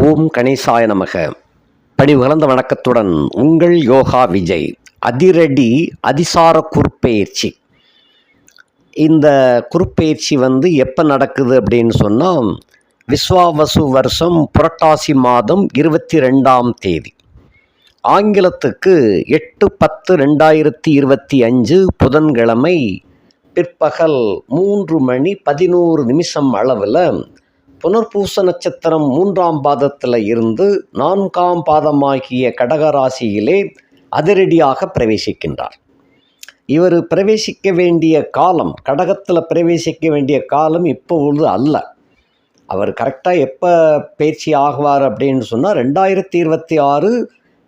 ஓம் கணேசாய நமக. பணி உகந்த வணக்கத்துடன் உங்கள் யோகா விஜய். அதிரடி அதிசார குறுப்பெயர்ச்சி. இந்த குறுப்பெயர்ச்சி எப்போ நடக்குது அப்படின்னு சொன்னால், விஸ்வாவசு வருஷம் புரட்டாசி மாதம் 22ஆம் தேதி, ஆங்கிலத்துக்கு 8/10/2025 புதன்கிழமை பிற்பகல் 3:11 அளவில் புனர்பூச நட்சத்திரம் 3ஆம் பாதத்தில் இருந்து 4ஆம் பாதமாகிய கடகராசியிலே அதிரடியாக பிரவேசிக்கின்றார். இவர் பிரவேசிக்க வேண்டிய காலம், கடகத்தில் பிரவேசிக்க வேண்டிய காலம் இப்பொழுது அல்ல. அவர் கரெக்டாக எப்போ பயிற்சி ஆகுவார் அப்படின்னு சொன்னால் 2026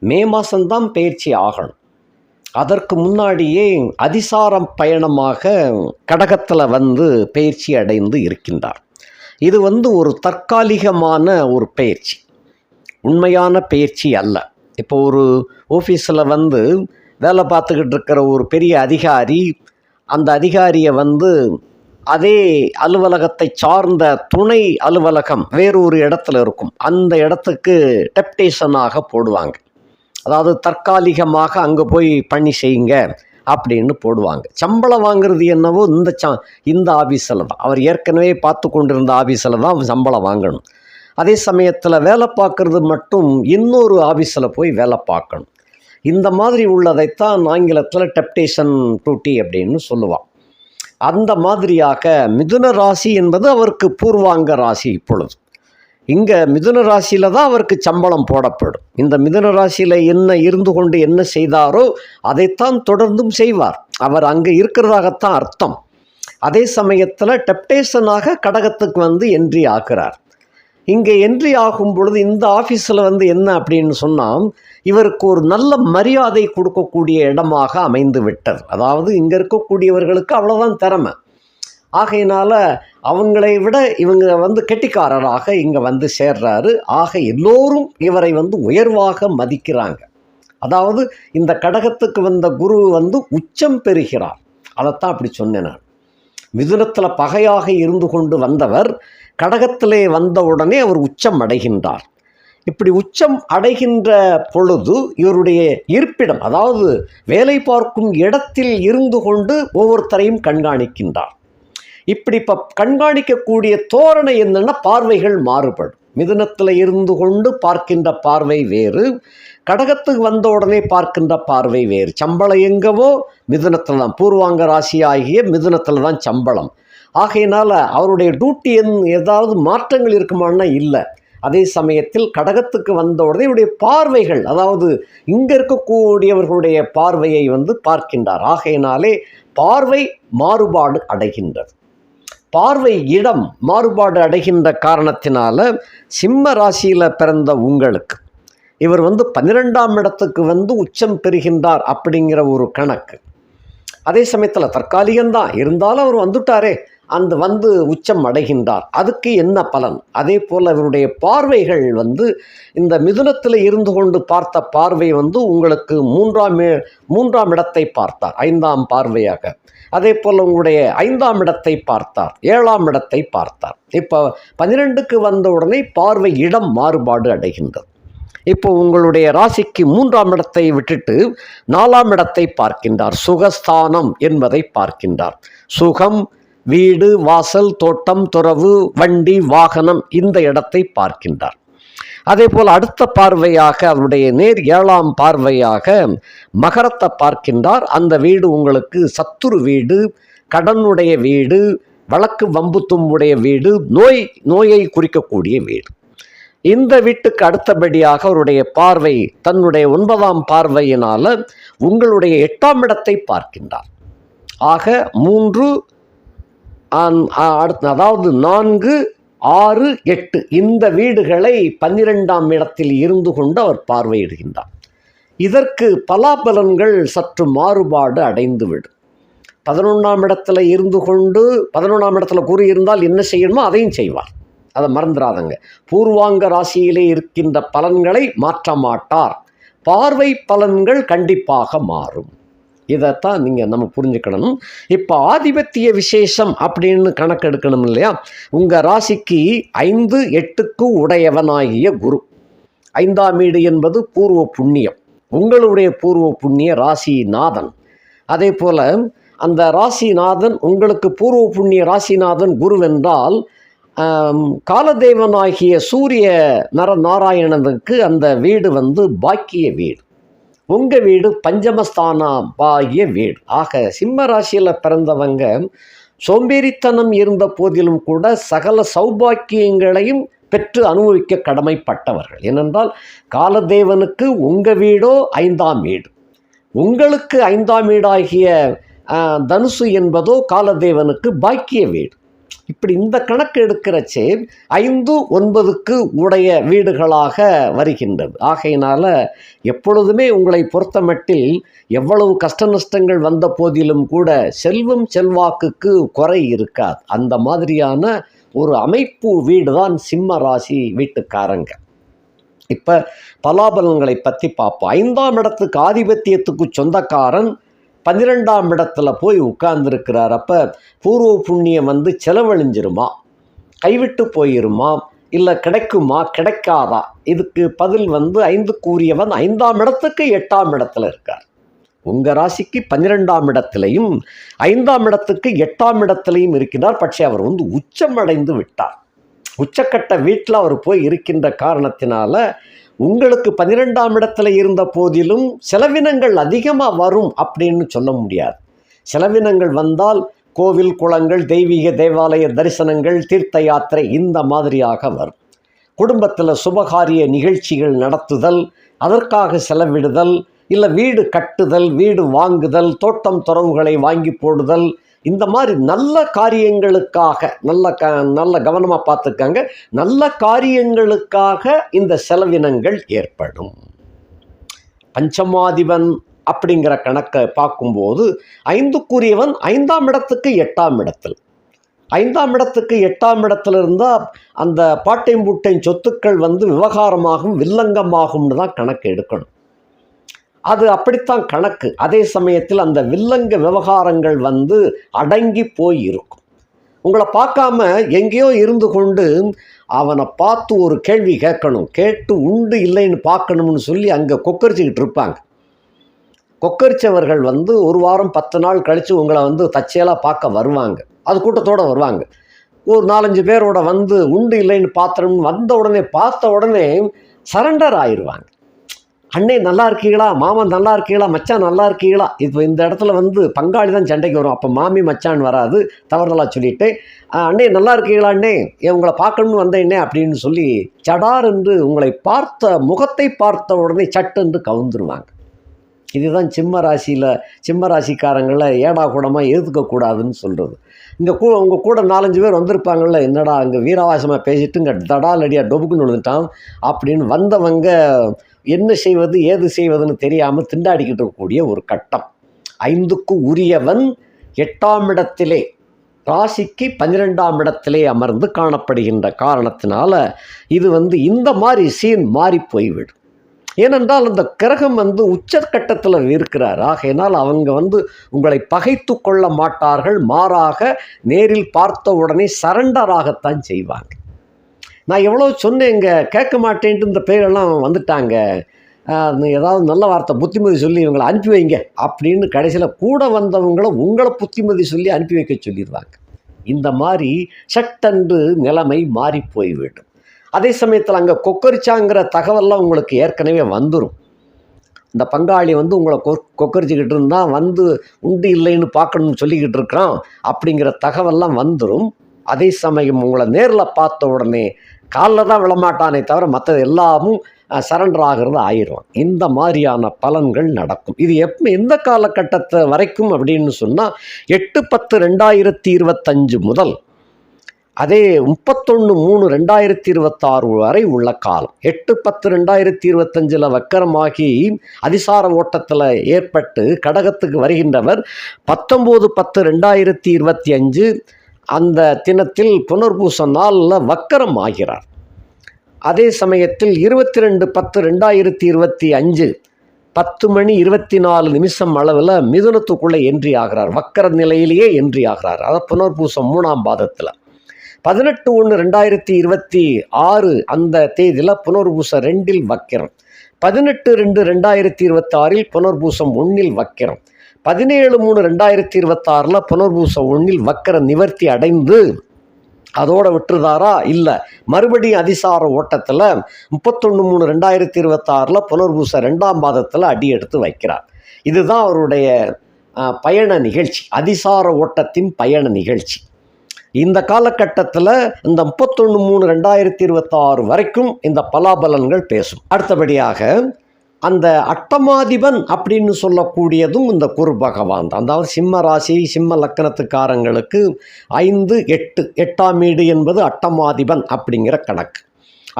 மே மாதம்தான் பயிற்சி ஆகணும். அதற்கு முன்னாடியே அதிசாரம் பயணமாக கடகத்தில் பயிற்சி அடைந்து இருக்கின்றார். இது ஒரு தற்காலிகமான ஒரு பயிற்சி, உண்மையான பயிற்சி அல்ல. இப்போ ஒரு ஆஃபீஸில் வேலை பார்த்துக்கிட்டு இருக்கிற ஒரு பெரிய அதிகாரி, அந்த அதிகாரியை அதே அலுவலகத்தை சார்ந்த துணை அலுவலகம் வேறொரு இடத்துல இருக்கும், அந்த இடத்துக்கு டெப்டேஷனாக போடுவாங்க. அதாவது தற்காலிகமாக அங்கே போய் பணி செய்யுங்க அப்படின்னு போடுவாங்க. சம்பளம் வாங்குறது என்னவோ இந்த ஆஃபீஸில் தான், அவர் ஏற்கனவே பார்த்து கொண்டிருந்த ஆஃபீஸில் தான் சம்பளம் வாங்கணும். அதே சமயத்தில் வேலை பார்க்குறது மட்டும் இன்னொரு ஆஃபீஸில் போய் வேலை பார்க்கணும். இந்த மாதிரி உள்ளதைத்தான் ஆங்கிலத்தில் டெப்டேஷன் டியூட்டி அப்படின்னு சொல்லுவாள். அந்த மாதிரியாக மிதுன ராசி என்பது அவருக்கு பூர்வாங்க ராசி. இப்பொழுது இங்கே மிதுன ராசியில் தான் அவருக்கு சம்பளம் போடப்படும். இந்த மிதுன ராசியில் என்ன இருந்து கொண்டு என்ன செய்தாரோ அதைத்தான் தொடர்ந்தும் செய்வார். அவர் அங்கே இருக்கிறதாகத்தான் அர்த்தம். அதே சமயத்தில் டெப்டேஷனாக கடகத்துக்கு என்ட்ரி ஆகிறார். இங்கே என்ட்ரி ஆகும் பொழுது இந்த ஆஃபீஸில் என்ன அப்படின்னு சொன்னால், இவருக்கு ஒரு நல்ல மரியாதை கொடுக்கக்கூடிய இடமாக அமைந்து விட்டது. அதாவது இங்கே இருக்கக்கூடியவர்களுக்கு அவ்வளோதான் திறமை. ஆகையினால அவங்களை விட இவங்க கெட்டிக்காரராக இங்கே சேர்றாரு. ஆக எல்லோரும் இவரை உயர்வாக மதிக்கிறாங்க. அதாவது இந்த கடகத்துக்கு வந்த குரு உச்சம் பெறுகிறார். அதைத்தான் அப்படி சொன்னேன் நான். மிதுனத்தில் பகையாக இருந்து கொண்டு வந்தவர் கடகத்திலே வந்த உடனே அவர் உச்சம் அடைகின்றார். இப்படி உச்சம் அடைகின்ற பொழுது இவருடைய இருப்பிடம், அதாவது வேலை பார்க்கும் இடத்தில் இருந்து கொண்டு ஒவ்வொருத்தரையும் கண்காணிக்கின்றார். இப்படி இப்போ கண்காணிக்கக்கூடிய தோரணை என்னென்னா, பார்வைகள் மாறுபடும். மிதுனத்தில் இருந்து கொண்டு பார்க்கின்ற பார்வை வேறு, கடகத்துக்கு வந்த உடனே பார்க்கின்ற பார்வை வேறு. சம்பளம் எங்கவோ மிதுனத்தில் தான், பூர்வாங்க ராசி ஆகிய மிதுனத்தில் தான் சம்பளம். ஆகையினால் அவருடைய டியூட்டி ஏதாவது மாற்றங்கள் இருக்குமான்னா இல்லை. அதே சமயத்தில் கடகத்துக்கு வந்த உடனே இவருடைய பார்வைகள், அதாவது இங்கே இருக்கக்கூடியவர்களுடைய பார்வையை பார்க்கின்றார். ஆகையினாலே பார்வை மாறுபாடு அடைகின்றது. பார்வை இடம் மாறுபாடு அடைகின்ற காரணத்தினால சிம்ம ராசியில் பிறந்த உங்களுக்கு இவர் 12ஆம் இடத்துக்கு உச்சம் பெறுகின்றார் அப்படிங்கிற ஒரு கணக்கு. அதே சமயத்தில் தற்காலிகம்தான் இருந்தாலும் அவர் வந்துட்டாரே, அந்த உச்சம் அடைகின்றார். அதுக்கு என்ன பலன்? அதே போல் இவருடைய பார்வைகள் இந்த மிதுனத்தில் இருந்து கொண்டு பார்த்த பார்வை உங்களுக்கு மூன்றாம் இடத்தை பார்த்தார், 5ஆம் பார்வையாக. அதே போல் உங்களுடைய 5ஆம் இடத்தை பார்த்தார், 7ஆம் இடத்தை பார்த்தார். இப்போ 12க்கு வந்த உடனே பார்வை இடம் மாறுபாடு அடைகின்றது. இப்போ உங்களுடைய ராசிக்கு 3ஆம் இடத்தை விட்டுட்டு 4ஆம் இடத்தை பார்க்கின்றார். சுகஸ்தானம் என்பதை பார்க்கின்றார். சுகம், வீடு, வாசல், தோட்டம், துறவு, வண்டி, வாகனம், இந்த இடத்தை பார்க்கின்றார். அதே போல் அடுத்த பார்வையாக அவருடைய நேர் 7ஆம் பார்வையாக மகரத்தை பார்க்கின்றார். அந்த வீடு உங்களுக்கு சத்துரு வீடு, கடனுடைய வீடு, வழக்கு வம்பு தும்புடைய வீடு, நோயை குறிக்கக்கூடிய வீடு. இந்த வீட்டுக்கு அடுத்தபடியாக அவருடைய பார்வை தன்னுடைய 9ஆம் பார்வையினால் உங்களுடைய 8ஆம் இடத்தை பார்க்கின்றார். ஆக 3 அடுத்து, அதாவது 4, 6, 8 இந்த வீடுகளை 12ஆம் இடத்தில் இருந்து கொண்டு அவர் பார்வையிடுகின்றார். இதற்கு பலாபலன்கள் சற்று மாறுபாடு அடைந்துவிடும். 11ஆம் இடத்துல இருந்து கொண்டு 11ஆம் இடத்துல கூறியிருந்தால் என்ன செய்யணுமோ அதையும் செய்வார். அதை மறந்துடாதங்க. பூர்வாங்க ராசியிலே இருக்கின்ற பலன்களை மாற்ற மாட்டார். பார்வை பலன்கள் கண்டிப்பாக மாறும். இதைத்தான் நீங்கள் நம்ம புரிஞ்சுக்கணும். இப்போ ஆதிபத்திய விசேஷம் அப்படின்னு கணக்கு எடுக்கணும் இல்லையா? உங்கள் ராசிக்கு 5, 8க்கு உடையவனாகிய குரு. 5ஆம் வீடு என்பது பூர்வ புண்ணியம், உங்களுடைய பூர்வ புண்ணிய ராசிநாதன். அதே போல் அந்த ராசிநாதன் உங்களுக்கு பூர்வ புண்ணிய ராசிநாதன் குருவென்றால் காலதேவனாகிய சூரிய நாராயணனுக்கு அந்த வீடு பாக்கிய வீடு, உங்கள் வீடு பஞ்சமஸ்தான பாகிய வீடு. ஆக சிம்ம ராசியில் பிறந்தவங்க சோம்பேறித்தனம் இருந்த போதிலும் கூட சகல சௌபாக்கியங்களையும் பெற்று அனுபவிக்க கடமைப்பட்டவர்கள். ஏனென்றால் காலதேவனுக்கு உங்கள் வீடோ 5ஆம் வீடு, உங்களுக்கு 5ஆம் வீடாகிய தனுசு என்பதோ காலதேவனுக்கு பாக்கிய வீடு. இப்படி இந்த கணக்கு எடுக்கிறச்சே 5, 9க்கு உடைய வீடுகளாக வருகின்றது. ஆகையினால் எப்பொழுதுமே உங்களை பொறுத்தமட்டில் எவ்வளவு கஷ்ட நஷ்டங்கள் வந்த போதிலும் கூட செல்வம் செல்வாக்குக்கு குறை இருக்காது. அந்த மாதிரியான ஒரு அமைப்பு வீடு தான் சிம்ம ராசி வீட்டுக்காரங்க. இப்போ பலாபலன்களை பற்றி பார்ப்போம். 5ஆம் இடத்துக்கு ஆதிபத்தியத்துக்கு சொந்தக்காரன் 12ஆம் இடத்துல போய் உட்கார்ந்துருக்கிறார். அப்போ பூர்வ புண்ணியம் செலவழிஞ்சிருமா, கைவிட்டு போயிருமா, இல்லை கிடைக்குமா கிடைக்காதா? இதுக்கு பதில் 5க்கு உரியவன் 5ஆம் இடத்துக்கு 8ஆம் இடத்துல இருக்கார். உங்கள் ராசிக்கு 12ஆம் இடத்துலையும் 5ஆம் இடத்துக்கு 8ஆம் இடத்துலையும் இருக்கிறார். பட்சே அவர் உச்சமடைந்து விட்டார். உச்சக்கட்ட வீட்டில் அவர் போய் இருக்கின்ற காரணத்தினால உங்களுக்கு 12ஆம் இடத்துல இருந்த போதிலும் செலவினங்கள் அதிகமாக வரும் அப்படின்னு சொல்ல முடியாது. செலவினங்கள் வந்தால் கோவில் குளங்கள், தெய்வீக தேவாலய தரிசனங்கள், தீர்த்த யாத்திரை இந்த மாதிரியாக வரும். குடும்பத்தில் சுபகாரிய நிகழ்ச்சிகள் நடத்துதல், அதற்காக செலவிடுதல், இல்லை வீடு கட்டுதல், வீடு வாங்குதல், தோட்டம் துறவுகளை வாங்கி போடுதல், இந்த மாதிரி நல்ல காரியங்களுக்காக நல்ல கவனமாக பார்த்துக்காங்க. நல்ல காரியங்களுக்காக இந்த செலவினங்கள் ஏற்படும். பஞ்சமாதிபன் அப்படிங்கிற கணக்கை பார்க்கும்போது 5க்குரியவன் 5ஆம் இடத்துக்கு 8ஆம் இடத்தில், 5ஆம் இடத்துக்கு 8ஆம் இடத்துல இருந்தால் அந்த பாட்டையும் பூட்டையும் சொத்துக்கள் விவகாரமாகும், வில்லங்கமாகும்னு தான் கணக்கு எடுக்கணும். அது அப்படித்தான் கணக்கு. அதே சமயத்தில் அந்த வில்லங்க விவகாரங்கள் அடங்கி போய் இருக்கும். உங்களை பார்க்காம எங்கேயோ இருந்து கொண்டு அவனை பார்த்து ஒரு கேள்வி கேட்கணும், கேட்டு உண்டு இல்லைன்னு பார்க்கணும்னு சொல்லி அங்கே கொக்கரிச்சிக்கிட்டு இருப்பாங்க. கொக்கரிச்சவர்கள் 1 வாரம் 10 நாள் கழித்து உங்களை தற்செயலாக பார்க்க வருவாங்க. அது கூட்டத்தோடு வருவாங்க. ஒரு 4-5 பேரோட உண்டு இல்லைன்னு பார்த்துறோம்னு பார்த்த உடனே சரண்டர் ஆயிடுவாங்க. அண்ணே நல்லா இருக்கீங்களா, மாமன் நல்லா இருக்கீங்களா, மச்சான் நல்லா இருக்கீங்களா. இப்போ இந்த இடத்துல பங்காளி தான் சண்டைக்கு வரும். அப்போ மாமி மச்சான் வராது, தவறுதலாக சொல்லிவிட்டு அண்ணே நல்லா இருக்கீங்களா, அண்ணே உங்களை பார்க்கணும்னு வந்தேன்னே அப்படின்னு சொல்லி சடார் என்று உங்களை முகத்தை பார்த்த உடனே சட்டென்று கவுந்துருவாங்க. இதுதான் சிம்ம ராசிக்காரங்களை ஏடா கூடமாக எதிர்க்கக்கூடாதுன்னு சொல்கிறது. இங்கே உங்கள் கூட 4-5 பேர் வந்திருப்பாங்கள்ல, என்னடா அங்கே வீரவாசமாக பேசிட்டு இங்கே தடாலடியாக டொபுக்குன்னு விழுந்துட்டான் அப்படின்னு வந்தவங்க என்ன செய்வது ஏது செய்வதுன்னு தெரியாமல் திண்டாடிக்கிட்டு இருக்கக்கூடிய ஒரு கட்டம். 5க்கு உரியவன் 8ஆம் இடத்திலே, ராசிக்கு 12ஆம் இடத்திலே அமர்ந்து காணப்படுகின்ற காரணத்தினால இது இந்த மாதிரி சீன் மாறி போய்விடும். ஏனென்றால் அந்த கிரகம் உச்சக்கட்டத்தில் இருக்கிறார். ஆகையினால் அவங்க உங்களை பகைத்து கொள்ள மாட்டார்கள், மாறாக நேரில் பார்த்த உடனே சரண்டராகத்தான் செய்வாங்க. நான் எவ்வளோ சொன்னேங்க, கேட்க மாட்டேன்ட்டு இந்த பேரெல்லாம் வந்துட்டாங்க, ஏதாவது நல்ல வார்த்தை புத்திமதி சொல்லி இவங்களை அனுப்பி வைங்க அப்படின்னு கடைசியில் கூட வந்தவங்கள உங்களை புத்திமதி சொல்லி அனுப்பி வைக்க சொல்லிடுவாங்க. இந்த மாதிரி சட்டென்று நிலைமை மாறி போய்விடும். அதே சமயத்தில் அங்கே கொக்கரிச்சாங்கிற தகவல்லாம் உங்களுக்கு ஏற்கனவே வந்துடும். இந்த பங்காளி உங்களை கொக்கரிச்சிக்கிட்டு இருந்தால் உண்டு இல்லைன்னு பார்க்கணும்னு சொல்லிக்கிட்டு இருக்கிறான் அப்படிங்கிற தகவல்லாம் வந்துடும். அதே சமயம் உங்களை நேரில் பார்த்த உடனே காலில் தான் விழமாட்டானே தவிர மற்றது எல்லாமும் சரண்டர் ஆகிறது ஆயிரும். இந்த மாதிரியான பலன்கள் நடக்கும். இது எந்த காலகட்டத்தை வரைக்கும் அப்படின்னு சொன்னால் 8/10/2025 முதல் அதே 31/3/2026 வரை உள்ள காலம். 8/10/2025 வக்கரமாகி அதிசார ஓட்டத்தில் ஏற்பட்டு கடகத்துக்கு வருகின்றவர் 19/10/2025 அந்த தினத்தில் புனர்பூச நாளில் வக்கரம் ஆகிறார். அதே சமயத்தில் 22/10/2025 10 மணி 24 அளவில் மிதுனத்துக்குள்ளே என்ட்ரி ஆகிறார். வக்கர நிலையிலேயே என்ட்ரி ஆகிறார். அதாவது புனர்பூசம் 3ஆம் பாதத்தில் 18/1/2026 அந்த தேதியில் புனர்பூசம் 2 வக்கிரம், 18/2/2026 புனர்பூசம் 1 வக்கிரம், 17/3/2026 புனர்பூசம் 1 வக்கர நிவர்த்தி அடைந்து அதோட விட்டுருதாரா? இல்லை, மறுபடியும் அதிசார ஓட்டத்தில் 31/3/2026 புனர்பூச 2ஆம் பாதத்தில் அடி எடுத்து வைக்கிறார். இதுதான் அவருடைய பயண நிகழ்ச்சி, அதிசார ஓட்டத்தின் பயண நிகழ்ச்சி. இந்த காலகட்டத்தில் இந்த 31/3/2026 வரைக்கும் இந்த பலாபலன்கள் பேசும். அடுத்தபடியாக அந்த அட்டமாதிபன் அப்படின்னு சொல்லக்கூடியதும் இந்த குரு பகவான் தான். அதாவது சிம்ம ராசி சிம்ம லக்கணத்துக்காரங்களுக்கு 5, 8 8ஆம் வீடு என்பது அட்டமாதிபன் அப்படிங்கிற கணக்கு.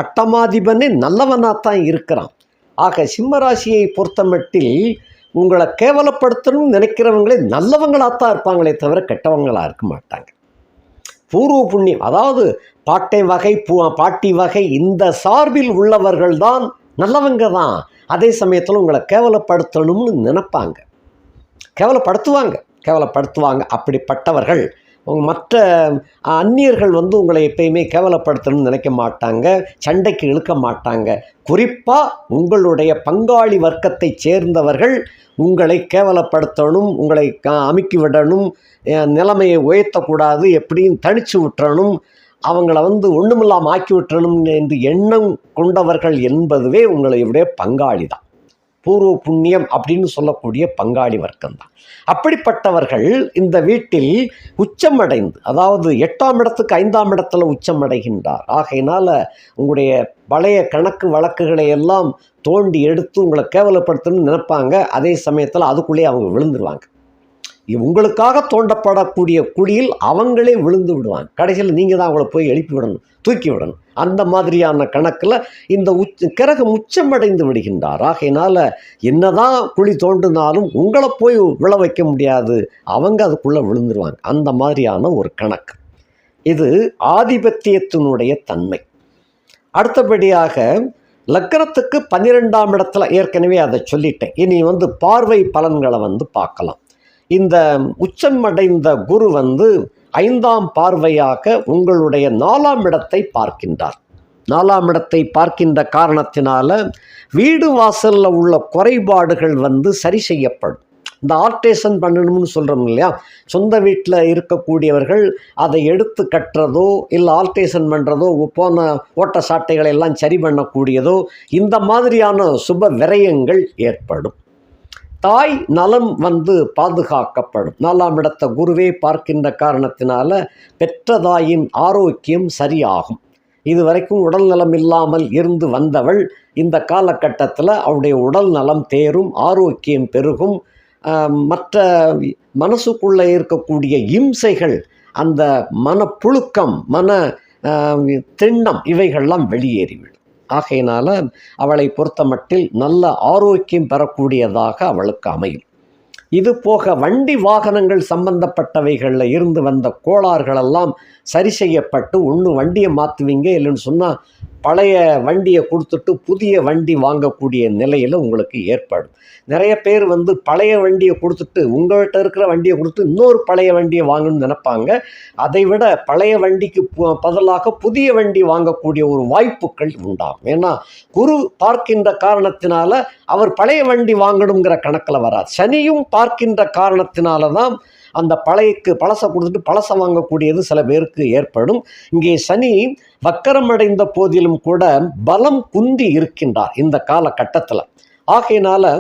அட்டமாதிபனே நல்லவனாகத்தான் இருக்கிறான். ஆக சிம்ம ராசியை பொறுத்தமட்டில் உங்களை கேவலப்படுத்தணும்னு நினைக்கிறவங்களே நல்லவங்களாகத்தான் இருப்பாங்களே தவிர கெட்டவங்களாக இருக்க மாட்டாங்க. பூர்வ புண்ணியம், அதாவது பாட்டை வகை பாட்டி வகை இந்த சார்பில் உள்ளவர்கள் தான் நல்லவங்க தான். அதே சமயத்தில் உங்களை கேவலப்படுத்தணும்னு நினைப்பாங்க, கேவலப்படுத்துவாங்க. அப்படிப்பட்டவர்கள் மற்ற அந்நியர்கள் உங்களை எப்பயுமே கேவலப்படுத்தணும்னு நினைக்க மாட்டாங்க, சண்டைக்கு இழுக்க மாட்டாங்க. குறிப்பாக உங்களுடைய பங்காளி வர்க்கத்தை சேர்ந்தவர்கள் உங்களை கேவலப்படுத்தணும், உங்களை அமுக்கி விடணும், நிலைமையை உயர்த்தக்கூடாது, எப்படியும் தனிச்சு விட்டுறணும், அவங்கள ஒன்றுமில்லாமல் ஆக்கி விட்டுறணும் என்று எண்ணம் கொண்டவர்கள் என்பதுவே உங்களுடைய பங்காளி தான். பூர்வ புண்ணியம் அப்படின்னு சொல்லக்கூடிய பங்காளி வர்க்கம் தான். அப்படிப்பட்டவர்கள் இந்த வீட்டில் உச்சமடைந்து, அதாவது 8ஆம் இடத்துக்கு 5ஆம் இடத்துல உச்சமடைகின்றார். ஆகையினால் உங்களுடைய பழைய கணக்கு வழக்குகளை எல்லாம் தோண்டி எடுத்து உங்களை கேவலப்படுத்தணும்னு நினைப்பாங்க. அதே சமயத்தில் அதுக்குள்ளேயே அவங்க விழுந்துருவாங்க. உங்களுக்காக தோண்டப்படக்கூடிய குழியில் அவங்களே விழுந்து விடுவாங்க. கடைசியில் நீங்கள் தான் அவங்கள போய் எழுப்பி விடணும், தூக்கி விடணும். அந்த மாதிரியான கணக்கில் இந்த கிரகம் உச்சமடைந்து விடுகின்றார். ஆகையினால் என்னதான் குழி தோண்டினாலும் உங்களை போய் விழ வைக்க முடியாது, அவங்க அதுக்குள்ளே விழுந்துருவாங்க. அந்த மாதிரியான ஒரு கணக்கு. இது ஆதிபத்தியத்தினுடைய தன்மை. அடுத்தபடியாக லக்னத்துக்கு 12ஆம் இடத்துல ஏற்கனவே அதை சொல்லிட்டேன். இனி பார்வை பலன்களை பார்க்கலாம். இந்த உச்சம் அடைந்த குரு 5ஆம் பார்வையாக உங்களுடைய 4ஆம் இடத்தை பார்க்கின்றார். 4ஆம் இடத்தை பார்க்கின்ற காரணத்தினால வீடு வாசலில் உள்ள குறைபாடுகள் சரி செய்யப்படும். இந்த ஆல்ட்ரேஷன் பண்ணணும்னு சொல்கிறோம் இல்லையா, சொந்த வீட்டில் இருக்கக்கூடியவர்கள் அதை எடுத்து கட்டுறதோ இல்லை ஆல்ட்ரேஷன் பண்ணுறதோ, போன ஓட்ட சாட்டைகளை எல்லாம் சரி பண்ணக்கூடியதோ, இந்த மாதிரியான சுப விரயங்கள் ஏற்படும். தாய் நலம் பாதுகாக்கப்படும். 4ஆம் இடத்தை குருவே பார்க்கின்ற காரணத்தினால பெற்ற தாயின் ஆரோக்கியம் சரியாகும். இதுவரைக்கும் உடல் நலம் இல்லாமல் இருந்து வந்தவள் இந்த காலகட்டத்தில் அவருடைய உடல் நலம் தேரும், ஆரோக்கியம் பெருகும். மற்ற மனசுக்குள்ளே இருக்கக்கூடிய இம்சைகள், அந்த மனப்புழுக்கம், மன திண்ணம் இவைகள்லாம் வெளியேறிவிடும். ஆகையினால் அவளை பொறுத்த மட்டில் நல்ல ஆரோக்கியம் பெறக்கூடியதாக அவளுக்கு அமையும். இது போக வண்டி வாகனங்கள் சம்பந்தப்பட்டவைகளில் இருந்து வந்த கோளாறுகளெல்லாம் சரி செய்யப்பட்டு, ஒன்று வண்டியை மாற்றுவீங்க, இல்லைன்னு சொன்னால் பழைய வண்டியை கொடுத்துட்டு புதிய வண்டி வாங்கக்கூடிய நிலையில் உங்களுக்கு ஏற்படும். நிறைய பேர் பழைய வண்டியை கொடுத்துட்டு உங்கள்கிட்ட இருக்கிற வண்டியை கொடுத்து இன்னொரு பழைய வண்டியை வாங்கணும்னு நினைப்பாங்க. அதை விட பழைய வண்டிக்கு பதிலாக புதிய வண்டி வாங்கக்கூடிய ஒரு வாய்ப்புகள் உண்டாகும். ஏன்னா குரு பார்க்கின்ற காரணத்தினால அவர் பழைய வண்டி வாங்கணுங்கிற கணக்கில் வராது. சனியும் பார்க்கின்ற காரணத்தினால தான் அந்த பழசை கொடுத்துட்டு பழசை வாங்கக்கூடியது சில பேருக்கு ஏற்படும். இங்கே சனி வக்கரமடைந்த போதிலும் கூட பலம் குந்தி இருக்கின்றார் இந்த காலகட்டத்தில். ஆகையினால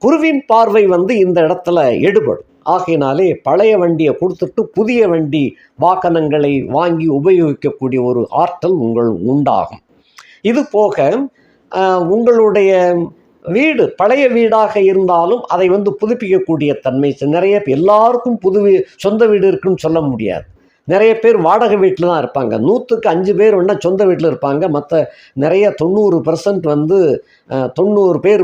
குருவின் பார்வை இந்த இடத்துல எடுபடும். ஆகையினாலே பழைய வண்டியை கொடுத்துட்டு புதிய வண்டி வாகனங்களை வாங்கி உபயோகிக்கக்கூடிய ஒரு ஆற்றல் உண்டாகும். இது போக உங்களுடைய வீடு பழைய வீடாக இருந்தாலும் அதை புதுப்பிக்கக்கூடிய தன்மை நிறைய எல்லாருக்கும் சொந்த வீடு இருக்குன்னு சொல்ல முடியாது. நிறைய பேர் வாடகை வீட்டில் தான் இருப்பாங்க. 100க்கு 5 பேர் சொந்த வீட்டில் இருப்பாங்க. மற்ற நிறைய 90% 90 பேர்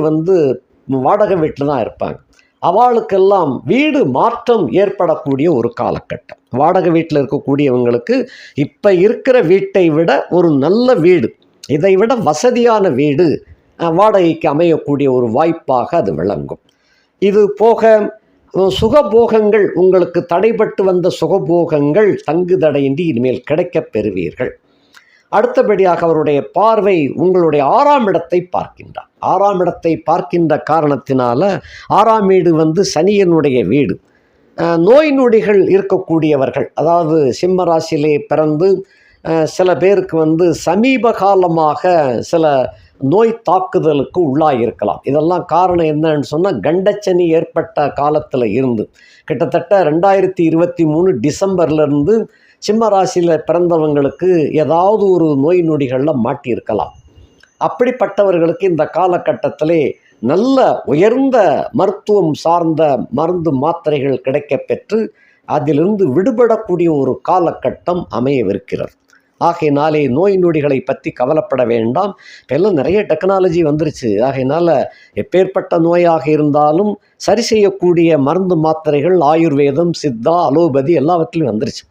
வாடகை வீட்டில் தான் இருப்பாங்க. அவளுக்கெல்லாம் வீடு மாற்றம் ஏற்படக்கூடிய ஒரு காலகட்டம். வாடகை வீட்டில் இருக்கக்கூடியவங்களுக்கு இப்போ இருக்கிற வீட்டை விட ஒரு நல்ல வீடு, இதை விட வசதியான வீடு வாடகைக்கு அமையக்கூடிய ஒரு வாய்ப்பாக அது விளங்கும். இது போக சுகபோகங்கள், உங்களுக்கு தடைபட்டு வந்த சுகபோகங்கள் தங்கு தடையின்றி இனிமேல் கிடைக்கப் பெறுவீர்கள். அடுத்தபடியாக அவருடைய பார்வை உங்களுடைய 6ஆம் இடத்தை பார்க்கின்றார். 6ஆம் இடத்தை பார்க்கின்ற காரணத்தினால 6ஆம் வீடு சனியனுடைய வீடு. நோய் நொடிகள் இருக்கக்கூடியவர்கள், அதாவது சிம்ம ராசியிலே பிறந்து சில பேருக்கு சமீப காலமாக சில நோய் தாக்குதலுக்கு உள்ளாகியிருக்கலாம். இதெல்லாம் காரணம் என்னன்னு சொன்னால், கண்டச்சனி ஏற்பட்ட காலத்தில் இருந்து கிட்டத்தட்ட 2023 டிசம்பர்லேருந்து சிம்ம ராசியில் பிறந்தவங்களுக்கு ஏதாவது ஒரு நோய் நொடிகளில் மாட்டியிருக்கலாம். அப்படிப்பட்டவர்களுக்கு இந்த காலகட்டத்திலே நல்ல உயர்ந்த மருத்துவம் சார்ந்த மருந்து மாத்திரைகள் கிடைக்கப் பெற்று அதிலிருந்து விடுபடக்கூடிய ஒரு காலகட்டம் அமையவிருக்கிறது. ஆகையினாலே நோய் நொடிகளை பற்றி கவலைப்பட வேண்டாம். இப்போல்லாம் நிறைய டெக்னாலஜி வந்துருச்சு. ஆகையினால எப்பேற்பட்ட நோயாக இருந்தாலும் சரி செய்யக்கூடிய மருந்து மாத்திரைகள் ஆயுர்வேதம், சித்தா, அலோபதி எல்லாவற்றிலும் வந்துருச்சு.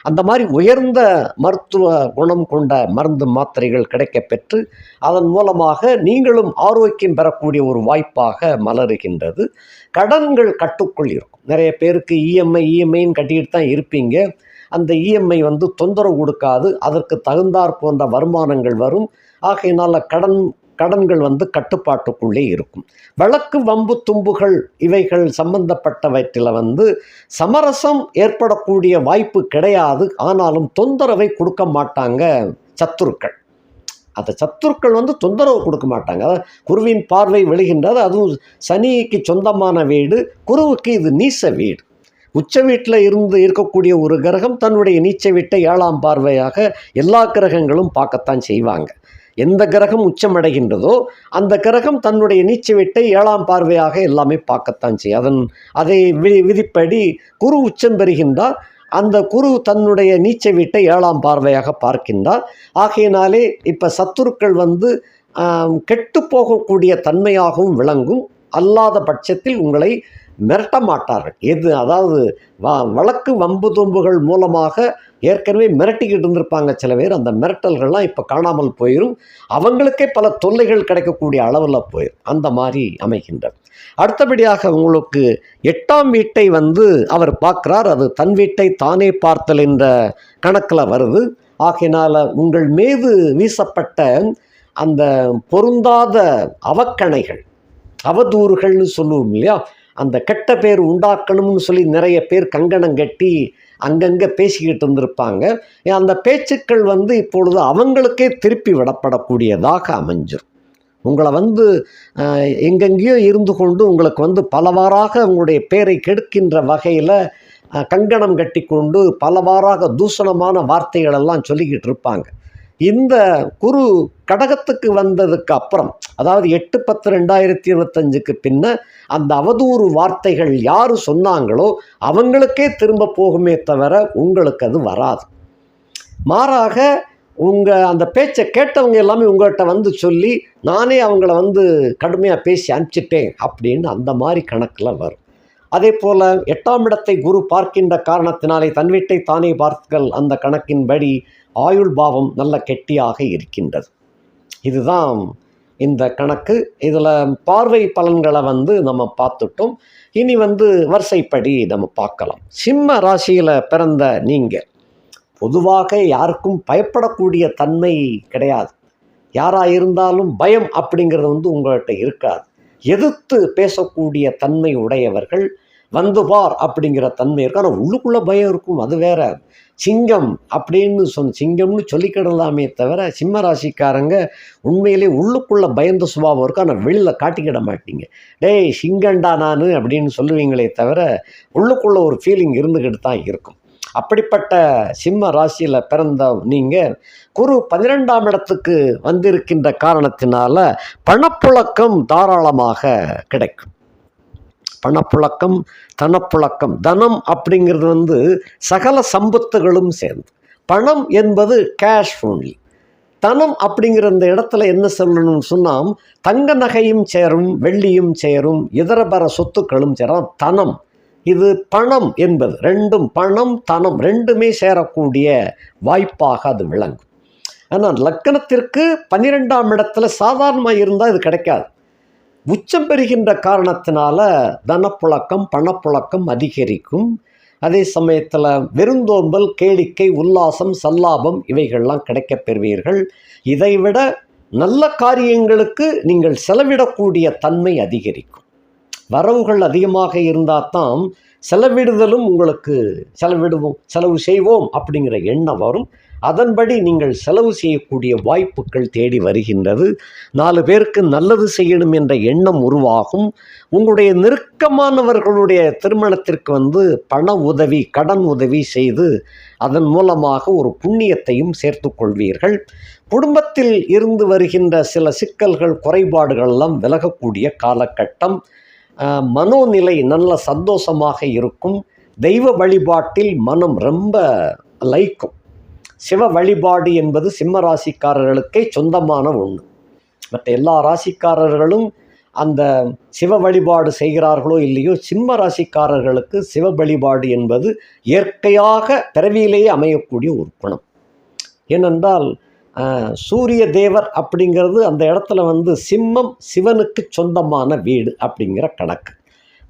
அந்த மாதிரி உயர்ந்த மருத்துவ குணம் கொண்ட மருந்து மாத்திரைகள் கிடைக்கப் பெற்று அதன் மூலமாக நீங்களும் ஆரோக்கியம் பெறக்கூடிய ஒரு வாய்ப்பாக மலருகின்றது. கடன்கள் கட்டுக்குள் இருக்கும். நிறைய பேருக்கு இஎம்ஐன்னு கட்டிக்கிட்டு தான் இருப்பீங்க. அந்த இஎம்ஐ தொந்தரவு கொடுக்காது. அதற்கு தகுந்தாற் போன்ற வருமானங்கள் வரும். ஆகையினால் கடன்கள் கட்டுப்பாட்டுக்குள்ளே இருக்கும். வழக்கு, வம்பு, தும்புகள் இவைகள் சம்பந்தப்பட்டவற்றில் சமரசம் ஏற்படக்கூடிய வாய்ப்பு கிடையாது. ஆனாலும் தொந்தரவை கொடுக்க மாட்டாங்க சத்துருக்கள். அந்த சத்துருக்கள் தொந்தரவு கொடுக்க மாட்டாங்க. அதாவது குருவின் பார்வை விழுகின்றது. அதுவும் சனிக்கு சொந்தமான வீடு. குருவுக்கு இது நீச வீடு. உச்ச வீட்டில் இருக்கக்கூடிய ஒரு கிரகம் தன்னுடைய நீச்ச வீட்டை 7ஆம் பார்வையாக எல்லா கிரகங்களும் பார்க்கத்தான் செய்வாங்க. எந்த கிரகம் உச்சமடைகின்றதோ அந்த கிரகம் தன்னுடைய நீச்ச வீட்டை 7ஆம் பார்வையாக எல்லாமே பார்க்கத்தான் செய்யும். அதை விதிப்படி குரு உச்சம் பெறுகின்றார். அந்த குரு தன்னுடைய நீச்ச வீட்டை 7ஆம் பார்வையாக பார்க்கின்றார். ஆகையினாலே இப்போ சத்துருக்கள் கெட்டு போகக்கூடிய தன்மையாகவும் விளங்கும். அல்லாத பட்சத்தில் உங்களை மிரட்ட மாட்டார்கள். அதாவது வழக்கு, வம்பு, தும்புகள் மூலமாக ஏற்கனவே மிரட்டிக்கிட்டு இருந்திருப்பாங்க சில பேர். அந்த மிரட்டல்கள்லாம் இப்போ காணாமல் போயிடும். அவங்களுக்கே பல தொல்லைகள் கிடைக்கக்கூடிய அளவில் போயிடும். அந்த மாதிரி அமைகின்றது. அடுத்தபடியாக உங்களுக்கு 8ஆம் வீட்டை அவர் பார்க்குறார். அது தன் வீட்டை தானே பார்த்தல் என்ற கணக்கில் வருது. ஆகையினால் உங்கள் மீது வீசப்பட்ட அந்த பொருந்தாத அவக்கணைகள், அவதூறுகள்னு சொல்லுவோம் இல்லையா, அந்த கெட்ட பேர் உண்டாக்கணும்னு சொல்லி நிறைய பேர் கங்கணம் கட்டி அங்கங்கே பேசிக்கிட்டு இருந்திருப்பாங்க. அந்த பேச்சுக்கள் இப்பொழுது அவங்களுக்கே திருப்பி விடப்படக்கூடியதாக அமைஞ்சிடும். உங்களை எங்கெங்கேயோ இருந்து கொண்டு உங்களுக்கு பலவாறாக உங்களுடைய பேரை கெடுக்கின்ற வகையில் கங்கணம் கட்டி கொண்டு பலவாறாக தூஷணமான வார்த்தைகளெல்லாம் சொல்லிக்கிட்டு இருப்பாங்க. இந்த குரு கடகத்துக்கு வந்ததுக்கு அப்புறம், அதாவது 8/10/2025க்கு பின்ன அந்த அவதூறு வார்த்தைகள் யார் சொன்னாங்களோ அவங்களுக்கே திரும்ப போகுமே தவிர உங்களுக்கு அது வராது. மாறாக அந்த பேச்சை கேட்டவங்க எல்லாமே உங்கள்கிட்ட சொல்லி நானே அவங்கள கடுமையாக பேசி அனுப்பிச்சிட்டேன் அப்படின்னு அந்த மாதிரி கணக்கில் வரும். அதே போல் 8ஆம் இடத்தை குரு பார்க்கின்ற காரணத்தினாலே தன் வீட்டை தானே பார்த்தல் அந்த கணக்கின்படி ஆயுள் பாவம் நல்ல கெட்டியாக இருக்கின்றது. இதுதான் இந்த கணக்கு. இதில் பார்வை பலன்களை நம்ம பார்த்துட்டோம். இனி வரிசைப்படி நம்ம பார்க்கலாம். சிம்ம ராசியில் பிறந்த நீங்கள் பொதுவாக யாருக்கும் பயப்படக்கூடிய தன்மை கிடையாது. யாராக இருந்தாலும் பயம் அப்படிங்கிறது உங்கள்கிட்ட இருக்காது. எதிர்த்து பேசக்கூடிய தன்மை உடையவர்கள். பார் அப்படிங்கிற தன்மை இருக்கும். ஆனால் உள்ளுக்குள்ளே பயம் இருக்கும். அது வேற. சிங்கம் அப்படின்னு சிங்கம்னு சொல்லிக்கிடலாமே தவிர சிம்ம ராசிக்காரங்க உண்மையிலே உள்ளுக்குள்ளே பயந்த சுபாவம் இருக்கும். ஆனால் வெளியில் காட்டிக்கிட மாட்டீங்க. டேய் சிங்கண்டா நான் அப்படின்னு சொல்லுவீங்களே தவிர உள்ளுக்குள்ளே ஒரு ஃபீலிங் இருந்துக்கிட்டு தான் இருக்கும். அப்படிப்பட்ட சிம்ம ராசியில் பிறந்த நீங்கள் குரு 12ஆம் இடத்துக்கு வந்திருக்கின்ற காரணத்தினால பணப்புழக்கம் தாராளமாக கிடைக்கும். பணப்புழக்கம், தனப்புழக்கம். தனம் அப்படிங்கிறது சகல சம்பத்துகளும் சேர்ந்து. பணம் என்பது கேஷ் ஒன்லி. தனம் அப்படிங்கிற அந்த இடத்துல என்ன சொல்லணும்னு சொன்னால் தங்க நகையும் சேரும், வெள்ளியும் சேரும், இதரபர சொத்துக்களும் சேரும். தனம் இது பணம் என்பது ரெண்டும், பணம் தனம் ரெண்டுமே சேரக்கூடிய வாய்ப்பாக அது விளங்கும். ஆனால் லக்கணத்திற்கு 12ஆம் இடத்துல சாதாரணமாக இருந்தால் இது கிடைக்காது. உச்சம் பெறுகின்ற காரணத்தினால தனப்புழக்கம் பணப்புழக்கம் அதிகரிக்கும். அதே சமயத்தில் விருந்தோம்பல் கேளிக்கை உல்லாசம் சல்லாபம் இவைகள்லாம் கிடைக்கப் பெறுவீர்கள். இதைவிட நல்ல காரியங்களுக்கு நீங்கள் செலவிடக்கூடிய தன்மை அதிகரிக்கும். வரவுகள் அதிகமாக இருந்தால் தான் செலவிடுதலும் உங்களுக்கு செலவு செய்வோம் அப்படிங்கிற எண்ணம் வரும். அதன்படி நீங்கள் செலவு செய்யக்கூடிய வாய்ப்புகள் தேடி வருகின்றது. 4 பேருக்கு நல்லது செய்யணும் என்ற எண்ணம் உருவாகும். உங்களுடைய நெருக்கமானவர்களுடைய திருமணத்திற்கு பண உதவி கடன் உதவி செய்து அதன் மூலமாக ஒரு புண்ணியத்தையும் சேர்த்து கொள்வீர்கள். குடும்பத்தில் இருந்து வருகின்ற சில சிக்கல்கள் குறைபாடுகள் எல்லாம் விலகக்கூடிய காலகட்டம். மனோநிலை நல்ல சந்தோஷமாக இருக்கும். தெய்வ வழிபாட்டில் மனம் ரொம்ப லயிக்கும். சிவ வழிபாடு என்பது சிம்ம ராசிக்காரர்களுக்கே சொந்தமான ஒன்று. மற்ற எல்லா ராசிக்காரர்களும் அந்த சிவ வழிபாடு செய்கிறார்களோ இல்லையோ, சிம்ம ராசிக்காரர்களுக்கு சிவ வழிபாடு என்பது இயற்கையாக பிறவியிலேயே அமையக்கூடிய ஒரு குணம். ஏனென்றால் சூரிய தேவர் அப்படிங்கிறது அந்த இடத்துல சிம்மம் சிவனுக்கு சொந்தமான வீடு அப்படிங்கிற கணக்கு.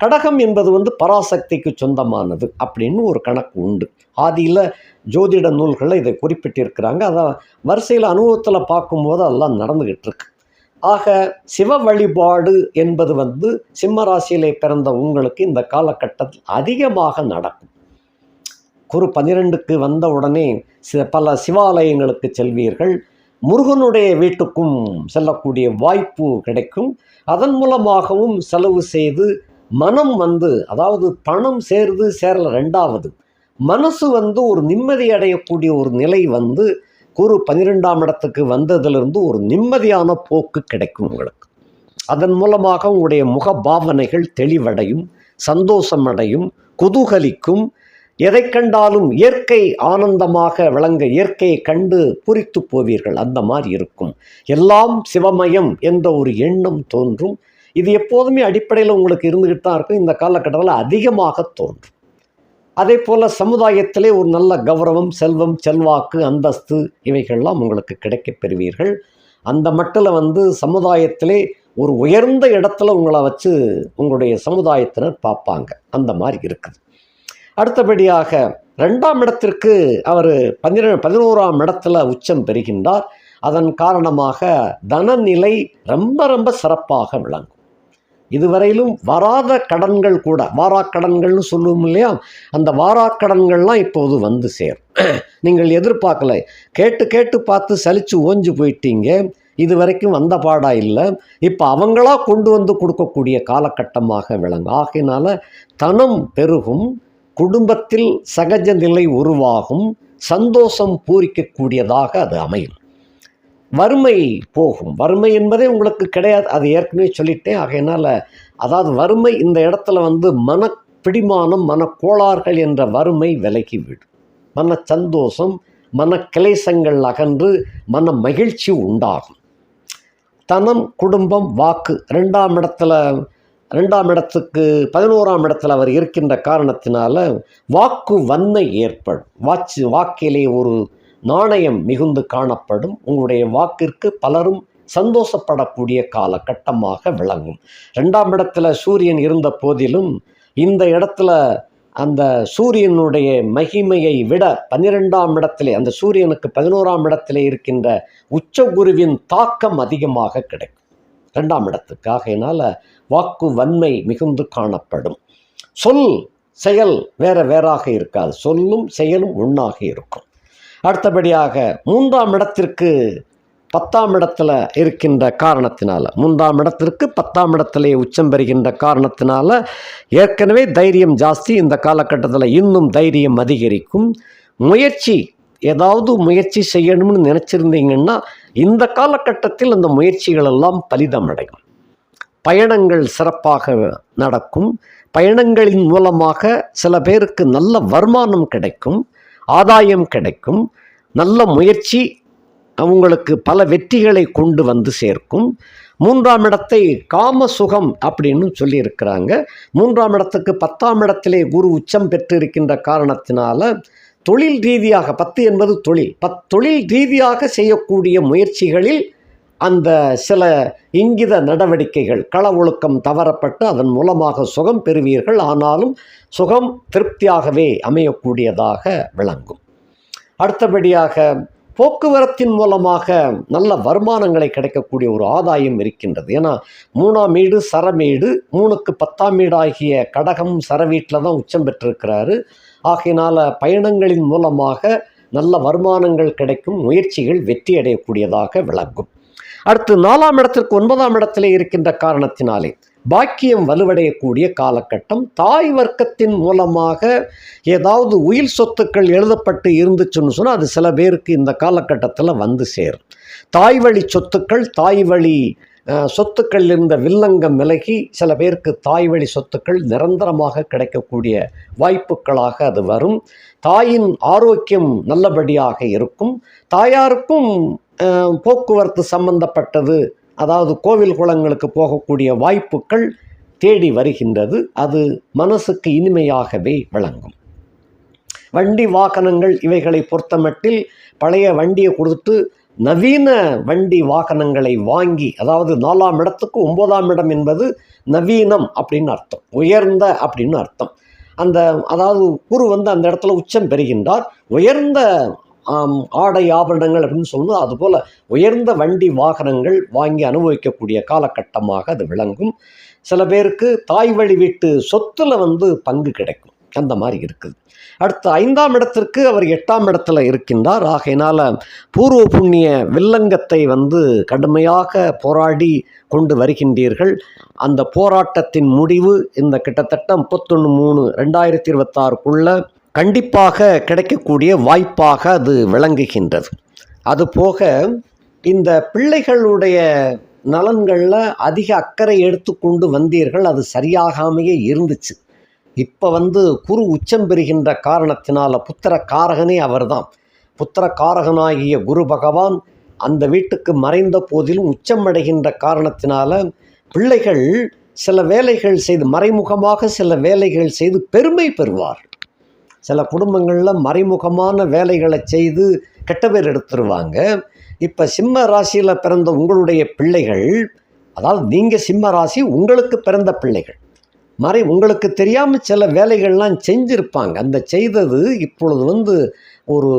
கடகம் என்பது பராசக்திக்கு சொந்தமானது அப்படின்னு ஒரு கணக்கு உண்டு. ஆதியில் ஜோதிட நூல்களில் இதை குறிப்பிட்டிருக்கிறாங்க. அதை வரிசையில் அனுபவத்தில் பார்க்கும்போது அதெல்லாம் நடந்துக்கிட்டு இருக்கு. ஆக சிவ வழிபாடு என்பது சிம்ம ராசியிலே பிறந்த உங்களுக்கு இந்த காலகட்டத்தில் அதிகமாக நடக்கும். குரு 12க்கு வந்த உடனே பல சிவாலயங்களுக்கு செல்வீர்கள். முருகனுடைய வீட்டுக்கும் செல்லக்கூடிய வாய்ப்பு கிடைக்கும். அதன் மூலமாகவும் செலவு செய்து மனம் அதாவது பணம் சேரல ரெண்டாவது மனசு ஒரு நிம்மதி அடையக்கூடிய ஒரு நிலை குரு 12ஆம் இடத்துக்கு வந்ததிலிருந்து ஒரு நிம்மதியான போக்கு கிடைக்கும் உங்களுக்கு. அதன் மூலமாக உங்களுடைய முக பாவனைகள் தெளிவடையும், சந்தோஷமடையும், குதூகலிக்கும். எதை கண்டாலும் இயற்கை ஆனந்தமாக விளங்க, இயற்கையை கண்டு பூரித்து போவீர்கள். அந்த மாதிரி இருக்கும். எல்லாம் சிவமயம் என்ற ஒரு எண்ணம் தோன்றும். இது எப்போதுமே அடிப்படையில் உங்களுக்கு இருந்துக்கிட்டு தான் இருக்கும். இந்த காலகட்டத்தில் அதிகமாக தோன்றும். அதே போல் சமுதாயத்திலே ஒரு நல்ல கௌரவம், செல்வம், செல்வாக்கு, அந்தஸ்து இவைகள்லாம் உங்களுக்கு கிடைக்கப் பெறுவீர்கள். அந்த மட்டில் சமுதாயத்திலே ஒரு உயர்ந்த இடத்துல உங்களை வச்சு உங்களுடைய சமுதாயத்தினர் பார்ப்பாங்க. அந்த மாதிரி இருக்குது. அடுத்தபடியாக 2ஆம் இடத்திற்கு அவர் 11ஆம் இடத்துல உச்சம் பெறுகின்றார். அதன் காரணமாக தனநிலை ரொம்ப ரொம்ப சிறப்பாக விளங்கும். இதுவரையிலும் வராத கடன்கள் கூட, வாராக்கடன்கள்னு சொல்லுவோம் இல்லையா, அந்த வாராக்கடன்கள்லாம் இப்போது சேரும். நீங்கள் எதிர்பார்க்கல, கேட்டு பார்த்து சலிச்சு ஓஞ்சு போயிட்டீங்க. இது வரைக்கும் வந்த பாடா இல்லை. இப்போ அவங்களா கொண்டு கொடுக்கக்கூடிய காலகட்டமாக விளங்கும். ஆகையினால தனம் பெருகும், குடும்பத்தில் சகஜ நிலை உருவாகும், சந்தோஷம் பூரிக்கக்கூடியதாக அது அமையும். வறுமை போகும். வறுமை என்பதே உங்களுக்கு கிடையாது, அது ஏற்கனவே சொல்லிட்டேன். ஆகையினால் அதாவது வறுமை இந்த இடத்துல மன பிடிமானம், மனக்கோளாறுகள் என்ற வறுமை விலகிவிடும். மன சந்தோஷம், மன கிளேசங்கள் அகன்று மன மகிழ்ச்சி உண்டாகும். தனம், குடும்பம், வாக்கு 2ஆம் இடத்துக்கு 11ஆம் இடத்துல அவர் இருக்கின்ற காரணத்தினால வாக்கு வன்மை ஏற்படும். வாக்கிலே ஒரு நாணயம் மிகுந்து காணப்படும். உங்களுடைய வாக்கிற்கு பலரும் சந்தோஷப்படக்கூடிய காலகட்டமாக விளங்கும். 2ஆம் இடத்துல சூரியன் இருந்த போதிலும் இந்த இடத்துல அந்த சூரியனுடைய மகிமையை விட 12ஆம் இடத்திலே, அந்த சூரியனுக்கு 11ஆம் இடத்திலே இருக்கின்ற உச்ச குருவின் தாக்கம் அதிகமாக கிடைக்கும் 2ஆம் இடத்துக்கு. ஆகையினால வாக்கு வன்மை மிகுந்து காணப்படும். சொல் செயல் வேறாக இருக்காது. சொல்லும் செயலும் ஒன்றாக இருக்கும். அடுத்தபடியாக 3ஆம் இடத்திற்கு 10ஆம் இடத்துல இருக்கின்ற காரணத்தினால, 3ஆம் இடத்திற்கு 10ஆம் இடத்திலே உச்சம் பெறுகின்ற காரணத்தினால ஏற்கனவே தைரியம் ஜாஸ்தி. இந்த காலகட்டத்தில் இன்னும் தைரியம் அதிகரிக்கும். ஏதாவது முயற்சி செய்யணும்னு நினச்சிருந்தீங்கன்னா இந்த காலகட்டத்தில் அந்த முயற்சிகள் எல்லாம் பலிதமடையும். பயணங்கள் சிறப்பாக நடக்கும். பயணங்களின் மூலமாக சில பேருக்கு நல்ல வருமானம் கிடைக்கும், ஆதாயம் கிடைக்கும். நல்ல முயற்சி அவங்களுக்கு பல வெற்றிகளை கொண்டு சேர்க்கும். 3ஆம் இடத்தை காம சுகம் அப்படின்னு சொல்லியிருக்கிறாங்க. 3ஆம் இடத்துக்கு 10ஆம் இடத்திலே குரு உச்சம் பெற்று இருக்கின்ற காரணத்தினால தொழில் ரீதியாக 10 என்பது தொழில் தொழில் ரீதியாக செய்யக்கூடிய முயற்சிகளில் அந்த சில இங்கித நடவடிக்கைகள் கள ஒழுக்கம் தவறப்பட்டு அதன் மூலமாக சுகம் பெறுவீர்கள். ஆனாலும் சுகம் திருப்தியாகவே அமையக்கூடியதாக விளங்கும். அடுத்தபடியாக போக்குவரத்தின் மூலமாக நல்ல வருமானங்களை கிடைக்கக்கூடிய ஒரு ஆதாயம் இருக்கின்றது. ஏன்னா 3ஆம் வீடு சரமேடு, 3க்கு 10ஆம் வீடு ஆகிய கடகம் சரவீட்டில் தான் உச்சம் பெற்றிருக்கிறாரு. ஆகையினால் பயணங்களின் மூலமாக நல்ல வருமானங்கள் கிடைக்கும், முயற்சிகள் வெற்றி அடையக்கூடியதாக விளங்கும். அடுத்து 4ஆம் இடத்திற்கு 9ஆம் இடத்திலே இருக்கின்ற காரணத்தினாலே பாக்கியம் வலுவடையக்கூடிய காலகட்டம். தாய் வர்க்கத்தின் மூலமாக ஏதாவது உயில் சொத்துக்கள் எழுதப்பட்டு இருந்துச்சுன்னு சொன்னால் அது சில பேருக்கு இந்த காலகட்டத்தில் வந்து சேரும். தாய் வழி சொத்துக்கள், தாய் வழி சொத்துக்கள் இருந்த வில்லங்கம் விலகி சில பேருக்கு தாய் வழி சொத்துக்கள் நிரந்தரமாக கிடைக்கக்கூடிய வாய்ப்புகளாக அது வரும். தாயின் ஆரோக்கியம் நல்லபடியாக இருக்கும். தாயாருக்கும் போக்குவரத்து சம்பந்தப்பட்டது, அதாவது கோவில் குளங்களுக்கு போகக்கூடிய வாய்ப்புகள் தேடி வருகின்றது. அது மனசுக்கு இனிமையாகவே விளங்கும். வண்டி வாகனங்கள் இவைகளை பொறுத்தமட்டில் பழைய வண்டியை கொடுத்துட்டு நவீன வண்டி வாகனங்களை வாங்கி, அதாவது 4ஆம் இடத்துக்கு 9ஆம் இடம் என்பது நவீனம் அப்படின்னு அர்த்தம், உயர்ந்த அப்படின்னு அர்த்தம். அதாவது குரு அந்த இடத்துல உச்சம் பெறுகின்றார். உயர்ந்த ஆடை ஆபரணங்கள் அப்படின்னு சொல்லும்போது அதுபோல் உயர்ந்த வண்டி வாகனங்கள் வாங்கி அனுபவிக்கக்கூடிய காலகட்டமாக அது விளங்கும். சில பேருக்கு தாய் வழி வீட்டு சொத்துல பங்கு கிடைக்கும், அந்த மாதிரி இருக்குது. அடுத்து 5ஆம் இடத்திற்கு அவர் 8ஆம் இடத்துல இருக்கின்றார். ஆகையினால் பூர்வ புண்ணிய வில்லங்கத்தை கடுமையாக போராடி கொண்டு வருகின்றீர்கள். அந்த போராட்டத்தின் முடிவு இந்த கிட்டத்தட்ட 31/3/2026க்குள்ள கண்டிப்பாக கிடைக்கக்கூடிய வாய்ப்பாக அது விளங்குகின்றது. அதுபோக இந்த பிள்ளைகளுடைய நலன்களில் அதிக அக்கறை எடுத்துக்கொண்டு வந்தீர்கள், அது சரியாகாமையே இருந்துச்சு. இப்போ குரு உச்சம் பெறுகின்ற காரணத்தினால புத்திர காரகனே அவர்தான். புத்திர காரகனாகிய குரு பகவான் அந்த வீட்டுக்கு மறைந்த போதிலும் உச்சமடைகின்ற காரணத்தினால பிள்ளைகள் சில வேலைகள் செய்து, மறைமுகமாக சில வேலைகள் செய்து பெருமை பெறுவார். சில குடும்பங்களில் மறைமுகமான வேலைகளை செய்து கெட்ட பேர் எடுத்துருவாங்க. இப்போ சிம்ம ராசியில் பிறந்த உங்களுடைய பிள்ளைகள், அதாவது நீங்கள் சிம்ம ராசி, உங்களுக்கு பிறந்த பிள்ளைகள் உங்களுக்கு தெரியாமல் சில வேலைகள்லாம் செஞ்சுருப்பாங்க. அந்த செய்தது இப்பொழுது ஒரு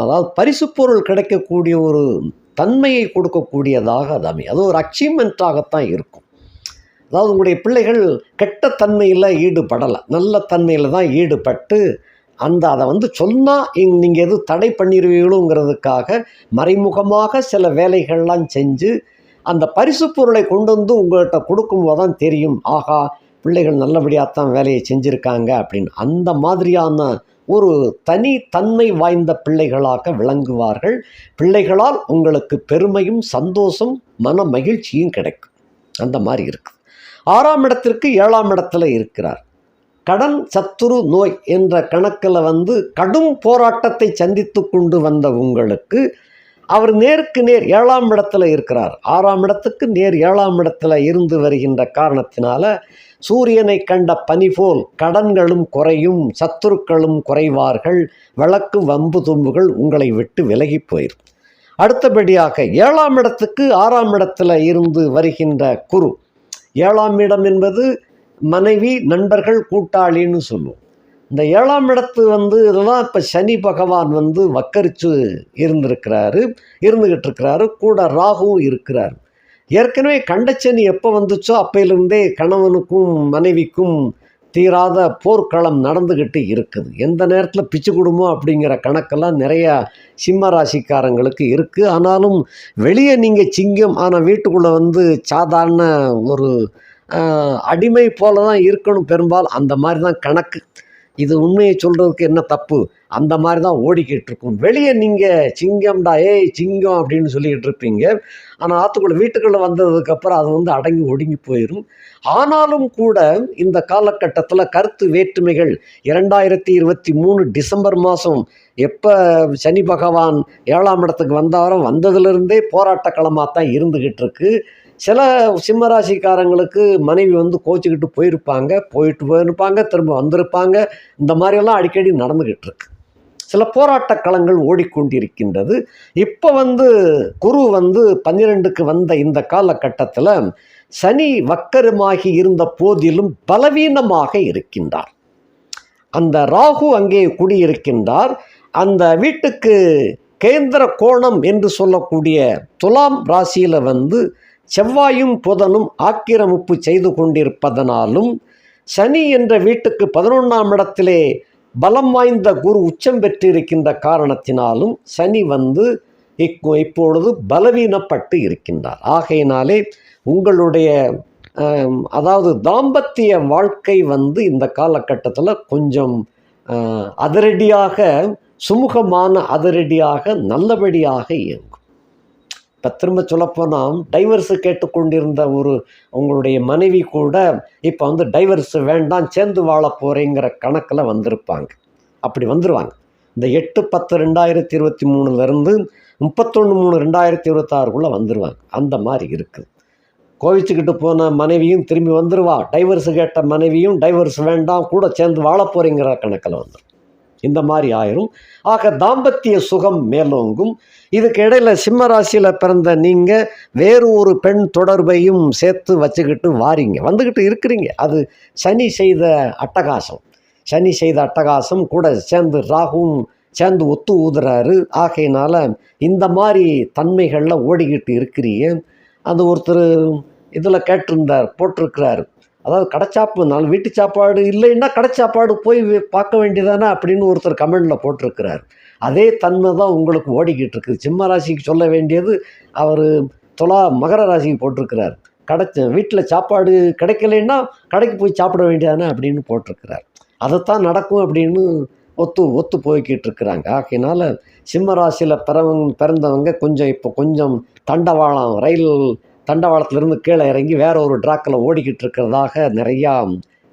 அதாவது பரிசு பொருள் கிடைக்கக்கூடிய ஒரு தன்மையை கொடுக்கக்கூடியதாக அது அமையும். அது ஒரு அச்சீவ்மெண்ட்டாகத்தான் இருக்கும். அதாவது உங்களுடைய பிள்ளைகள் கெட்ட தன்மையில் ஈடுபடலை, நல்ல தன்மையில் தான் ஈடுபட்டு அதை சொன்னால் நீங்கள் எது தடை பண்ணிடுவீங்களோங்கிறதுக்காக மறைமுகமாக சில வேலைகள்லாம் செஞ்சு அந்த பரிசு பொருளை கொண்டு உங்கள்கிட்ட கொடுக்கும்போது தான் தெரியும், ஆகா பிள்ளைகள் நல்லபடியாகத்தான் வேலையை செஞ்சுருக்காங்க அப்படின்னு. அந்த மாதிரியான ஒரு தனி தன்மை வாய்ந்த பிள்ளைகளாக விளங்குவார்கள். பிள்ளைகளால் உங்களுக்கு பெருமையும் சந்தோஷம் மன மகிழ்ச்சியும் கிடைக்கும். அந்த மாதிரி இருக்குது. 6ஆம் இடத்திற்கு 7ஆம் இடத்துல இருக்கிறார். கடன் சத்துரு நோய் என்ற கணக்கில் கடும் போராட்டத்தை சந்தித்து கொண்டு வந்த உங்களுக்கு அவர் நேருக்கு நேர் 7ஆம் இடத்துல இருக்கிறார். 6ஆம் இடத்துக்கு நேர் 7ஆம் இடத்துல இருந்து வருகின்ற காரணத்தினால சூரியனை கண்ட பனி போல் கடன்களும் குறையும், சத்துருக்களும் குறைவார்கள், வழக்கு வம்பு தும்புகள் உங்களை விட்டு விலகி போயிடும். அடுத்தபடியாக 7ஆம் இடத்துக்கு 6ஆம் இடத்துல இருந்து வருகின்ற குரு, 7ஆம் இடம் என்பது மனைவி, நண்பர்கள், கூட்டாளின்னு சொல்லுவோம். இந்த 7ஆம் இடத்து இதெல்லாம் இப்போ சனி பகவான் வக்கரித்து இருந்துக்கிட்டு இருக்கிறாரு. கூட ராகுவும் இருக்கிறார். ஏற்கனவே கண்டச்சனி எப்போ வந்துச்சோ அப்பையிலிருந்தே கணவனுக்கும் மனைவிக்கும் தீராத போர்க்களம் நடந்துக்கிட்டு இருக்குது. எந்த நேரத்தில் பிச்சு குடும்பம் அப்படிங்கிற கணக்கெல்லாம் நிறையா சிம்ம ராசிக்காரங்களுக்கு இருக்குது. ஆனாலும் வெளியே நீங்கள் சிங்கம், ஆனால் வீட்டுக்குள்ளே சாதாரண ஒரு அடிமை போல தான் இருக்கணும் பெரும்பாலும். அந்த மாதிரி தான் கணக்கு. இது உண்மையை சொல்கிறதுக்கு என்ன தப்பு, அந்த மாதிரி தான் ஓடிக்கிட்டு இருக்கும். வெளியே நீங்கள் சிங்கம்டா, ஏய் சிங்கம் அப்படின்னு சொல்லிக்கிட்டு இருப்பீங்க. ஆனால் ஆற்றுக்குள்ளே வீட்டுக்குள்ளே வந்ததுக்கப்புறம் அது அடங்கி ஒடுங்கி போயிடும். ஆனாலும் கூட இந்த காலகட்டத்தில் கருத்து வேற்றுமைகள் 2023 டிசம்பர் மாதம் எப்போ சனி பகவான் 7ஆம் இடத்துக்கு வந்ததுலேருந்தே போராட்ட களமாக தான் இருந்துக்கிட்டு இருக்கு. சில சிம்மராசிக்காரங்களுக்கு மனைவி கோச்சிக்கிட்டு போயிருப்பாங்க, திரும்ப வந்திருப்பாங்க. இந்த மாதிரியெல்லாம் அடிக்கடி நடந்துக்கிட்டு இருக்கு. சில போராட்ட களங்கள் ஓடிக்கொண்டிருக்கின்றது. இப்போ குரு 12க்கு வந்த இந்த காலகட்டத்தில் சனி வக்கரமாகி இருந்த போதிலும் பலவீனமாக இருக்கின்றார். அந்த ராகு அங்கே குடியிருக்கின்றார். அந்த வீட்டுக்கு கேந்திர கோணம் என்று சொல்லக்கூடிய துலாம் ராசியில் செவ்வாயும் புதனும் ஆக்கிரமிப்பு செய்து கொண்டிருப்பதனாலும், சனி என்ற வீட்டுக்கு 11ஆம் இடத்திலே பலம் வாய்ந்த குரு உச்சம் பெற்றிருக்கின்ற காரணத்தினாலும் சனி இப்பொழுது பலவீனப்பட்டு இருக்கின்றார். ஆகையினாலே உங்களுடைய அதாவது தாம்பத்திய வாழ்க்கை இந்த காலகட்டத்தில் கொஞ்சம் அதிரடியாக, சுமூகமான அதிரடியாக, நல்லபடியாக இயங்கும். இப்போ திரும்ப சொல்லப்போனால் டைவர்ஸு கேட்டுக்கொண்டிருந்த உங்களுடைய மனைவி கூட இப்போ டைவர்ஸு வேண்டாம், சேர்ந்து வாழ போகிறேங்கிற கணக்கில் வந்திருப்பாங்க. அப்படி வந்துடுவாங்க. இந்த 8/10/2023 31/3/2026 வந்துடுவாங்க. அந்த மாதிரி இருக்குது. கோவிச்சுக்கிட்டு போன மனைவியும் திரும்பி வந்துடுவா, டைவர்ஸு கேட்ட மனைவியும் டைவர்ஸ் வேண்டாம், கூட சேர்ந்து வாழ போகிறேங்கிற கணக்கில் வந்துடும். இந்த மாதிரி ஆயிரும். ஆக தாம்பத்திய சுகம் மேலோங்கும். இதுக்கு இடையில சிம்ம ராசியில் பிறந்த நீங்கள் வேறு ஒரு பெண் தொடர்பையும் சேர்த்து வச்சுக்கிட்டு வந்துக்கிட்டு இருக்கிறீங்க. அது சனி செய்த அட்டகாசம். சனி செய்த அட்டகாசம் கூட சேர்ந்து ராகுவும் சேர்ந்து ஒத்து ஊதுறாரு. ஆகையினால இந்த மாதிரி தன்மைகளில் ஓடிக்கிட்டு இருக்கிறீங்க. அது ஒருத்தர் இதில் போட்டிருக்கிறாரு, அதாவது கடைச்சாப்பு, நாலு வீட்டு சாப்பாடு இல்லைன்னா கடைச்சாப்பாடு போய் பார்க்க வேண்டியதானே அப்படின்னு ஒருத்தர் கமெண்டில் போட்டிருக்கிறார். அதே தன்மை தான் உங்களுக்கு ஓடிக்கிட்டு இருக்குது. சிம்ம ராசிக்கு சொல்ல வேண்டியது அவர் மகர ராசிக்கு போட்டிருக்கிறார். வீட்டில் சாப்பாடு கிடைக்கலைன்னா கடைக்கு போய் சாப்பிட வேண்டியதானே அப்படின்னு போட்டிருக்கிறார். அதைத்தான் நடக்கும் அப்படின்னு ஒத்து போய்கிட்டு இருக்கிறாங்க. ஆகையினால சிம்ம ராசியில் பிறந்தவங்க கொஞ்சம் தண்டவாளம், ரயில் தண்டவாளத்திலிருந்து கீழே இறங்கி வேற ஒரு ட்ராக்கில் ஓடிக்கிட்டு இருக்கிறதாக நிறையா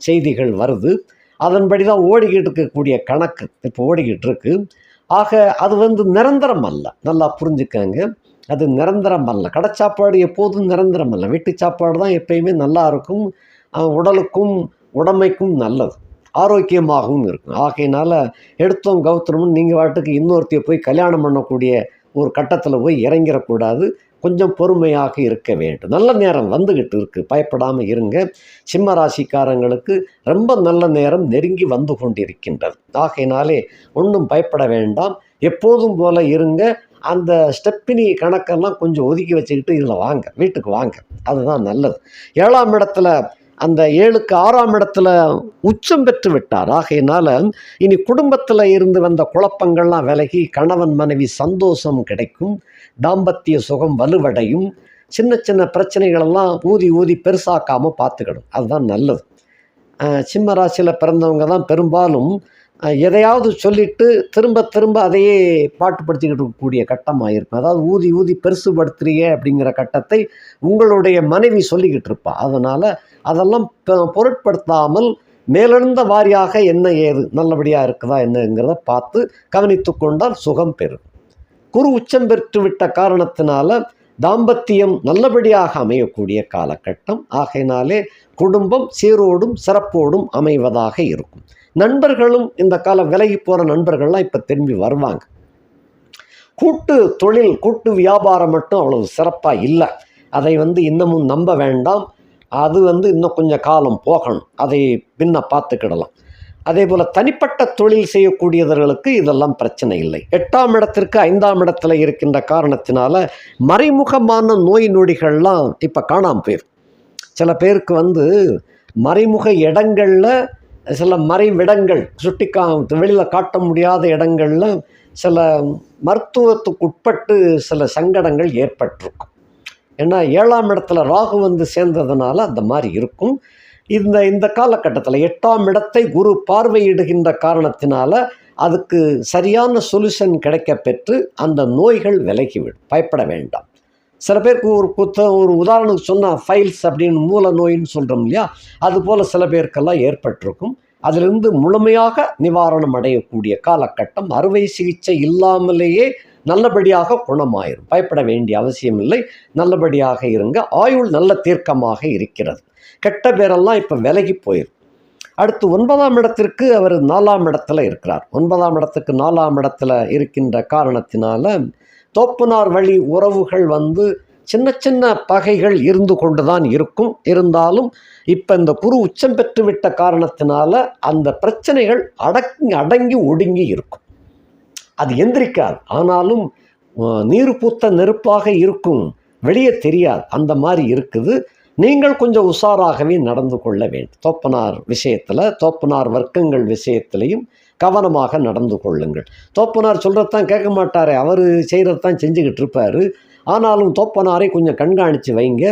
செய்திகள் வருது. அதன்படி தான் ஓடிக்கிட்டு இருக்கக்கூடிய கணக்கு இப்போ ஓடிக்கிட்டு இருக்கு. ஆக அது நிரந்தரம் அல்ல, நல்லா புரிஞ்சுக்கங்க. அது நிரந்தரம் அல்ல. கடைச்சாப்பாடு எப்போதும் நிரந்தரம் அல்ல. வீட்டு சாப்பாடு தான் எப்பயுமே நல்லா இருக்கும், உடலுக்கும் உடமைக்கும் நல்லது, ஆரோக்கியமாகவும் இருக்கும். ஆகையினால எடுத்தோம் கவுத்திரமும் நீங்கள் வாட்டுக்கு இன்னொருத்தையை போய் கல்யாணம் பண்ணக்கூடிய ஒரு கட்டத்தில் போய் இறங்கிடக்கூடாது. கொஞ்சம் பொறுமையாக இருக்க வேண்டும். நல்ல நேரம் வந்துக்கிட்டு இருக்குது, பயப்படாமல் இருங்க. சிம்ம ராசிக்காரங்களுக்கு ரொம்ப நல்ல நேரம் நெருங்கி வந்து கொண்டிருக்கின்றது. ஆகையினாலே ஒன்றும் பயப்பட வேண்டாம், எப்போதும் போல இருங்க. அந்த ஸ்டெப்பினி கணக்கெல்லாம் கொஞ்சம் ஒதுக்கி வச்சுக்கிட்டு இதில் வாங்க, வீட்டுக்கு வாங்க, அதுதான் நல்லது. 7ஆம் இடத்துல அந்த 7க்கு 6ஆம் இடத்துல உச்சம் பெற்று விட்டார். ஆகையினால இனி குடும்பத்தில் இருந்து வந்த குழப்பங்கள்லாம் விலகி கணவன் மனைவி சந்தோஷம் கிடைக்கும், தாம்பத்திய சுகம் வலுவடையும். சின்ன சின்ன பிரச்சனைகளெல்லாம் ஊதி பெருசாக்காமல் பார்த்துக்கணும், அதுதான் நல்லது. சிம்ம ராசியில் பிறந்தவங்க தான் பெரும்பாலும் எதையாவது சொல்லிட்டு திரும்ப அதையே பாட்டுப்படுத்திக்கிட்டு இருக்கக்கூடிய கட்டமாக இருக்கும். அதாவது ஊதி பெருசுபடுத்துறிய அப்படிங்கிற கட்டத்தை உங்களுடைய மனைவி சொல்லிக்கிட்டு இருப்பா. அதனால் அதெல்லாம் பொருட்படுத்தாமல் மேலெழுந்த வாரியாக என்ன ஏது நல்லபடியாக இருக்குதா என்னங்கிறத பார்த்து கவனித்து கொண்டால் சுகம் பெறும். குரு உச்சம் பெற்று விட்ட காரணத்தினால தாம்பத்தியம் நல்லபடியாக அமையக்கூடிய காலகட்டம். ஆகையினாலே குடும்பம் சீரோடும் சிறப்போடும் அமைவதாக இருக்கும். நண்பர்களும் இந்த காலம் விலகி போகிற நண்பர்கள்லாம் இப்போ திரும்பி வருவாங்க. கூட்டு தொழில், கூட்டு வியாபாரம் மட்டும் அவ்வளவு சிறப்பாக இல்லை. அதை இன்னமும் நம்ப வேண்டாம். அது இன்னும் கொஞ்சம் காலம் போகணும், அதை பின்ன பார்த்துக்கிடலாம். அதே போல் தனிப்பட்ட தொழில் செய்யக்கூடியவர்களுக்கு இதெல்லாம் பிரச்சனை இல்லை. 8ஆம் இடத்திற்கு 5ஆம் இடத்துல இருக்கின்ற காரணத்தினால மறைமுகமான நோய் நொடிகள்லாம் இப்போ காணாமல் போயிடும். சில பேருக்கு மறைமுக இடங்களில் சில மறைவிடங்கள் வெளியில் காட்ட முடியாத இடங்களில் சில மருத்துவத்துக்கு உட்பட்டு சில சங்கடங்கள் ஏற்பட்டிருக்கும். ஏன்னா 7ஆம் இடத்துல ராகு சேர்ந்ததுனால அந்த மாதிரி இருக்கும். இந்த காலகட்டத்தில் 8ஆம் இடத்தை குரு பார்வையிடுகின்ற காரணத்தினால அதுக்கு சரியான சொல்யூஷன் கிடைக்க பெற்று அந்த நோய்கள் விலகிவிடும், பயப்பட வேண்டாம். சில பேருக்கு ஒரு உதாரணத்துக்கு சொன்னால் ஃபைல்ஸ் அப்படின்னு மூல நோயின்னு சொல்கிறோம் இல்லையா, அதுபோல் சில பேருக்கெல்லாம் ஏற்பட்டிருக்கும். அதிலிருந்து முழுமையாக நிவாரணம் அடையக்கூடிய காலகட்டம். அறுவை சிகிச்சை இல்லாமலேயே நல்லபடியாக குணமாயிரும், பயப்பட வேண்டிய அவசியம் இல்லை. நல்லபடியாக இருங்க. ஆயுள் நல்ல தீர்க்கமாக இருக்கிறது. கெட்ட பேரெல்லாம் இப்போ விலகி போயிடும். அடுத்து 9ஆம் இடத்திற்கு அவர் 4ஆம் இடத்துல இருக்கிறார். 9ஆம் இடத்துக்கு 4ஆம் இடத்துல இருக்கின்ற காரணத்தினால தோப்பனார் வழி உறவுகள் வந்து சின்ன சின்ன பகைகள் இருந்து கொண்டு தான் இருக்கும். இருந்தாலும் இப்போ இந்த குரு உச்சம் பெற்று விட்ட காரணத்தினால அந்த பிரச்சனைகள் அடங்கி ஒடுங்கி இருக்கும். அது எந்திரிக்காது, ஆனாலும் நீர் பூத்த நெருப்பாக இருக்கும், வெளியே தெரியாது. அந்த மாதிரி இருக்குது. நீங்கள் கொஞ்சம் உஷாராகவே நடந்து கொள்ள வேண்டும். தோப்பனார் விஷயத்தில், தோப்பனார் வர்க்கங்கள் விஷயத்திலையும் கவனமாக நடந்து கொள்ளுங்கள். தோப்பனார் சொல்கிறதான் கேட்க மாட்டார், அவர் செய்கிறதான் செஞ்சுக்கிட்டு இருப்பார். ஆனாலும் தோப்பனாரை கொஞ்சம் கண்காணித்து வைங்க.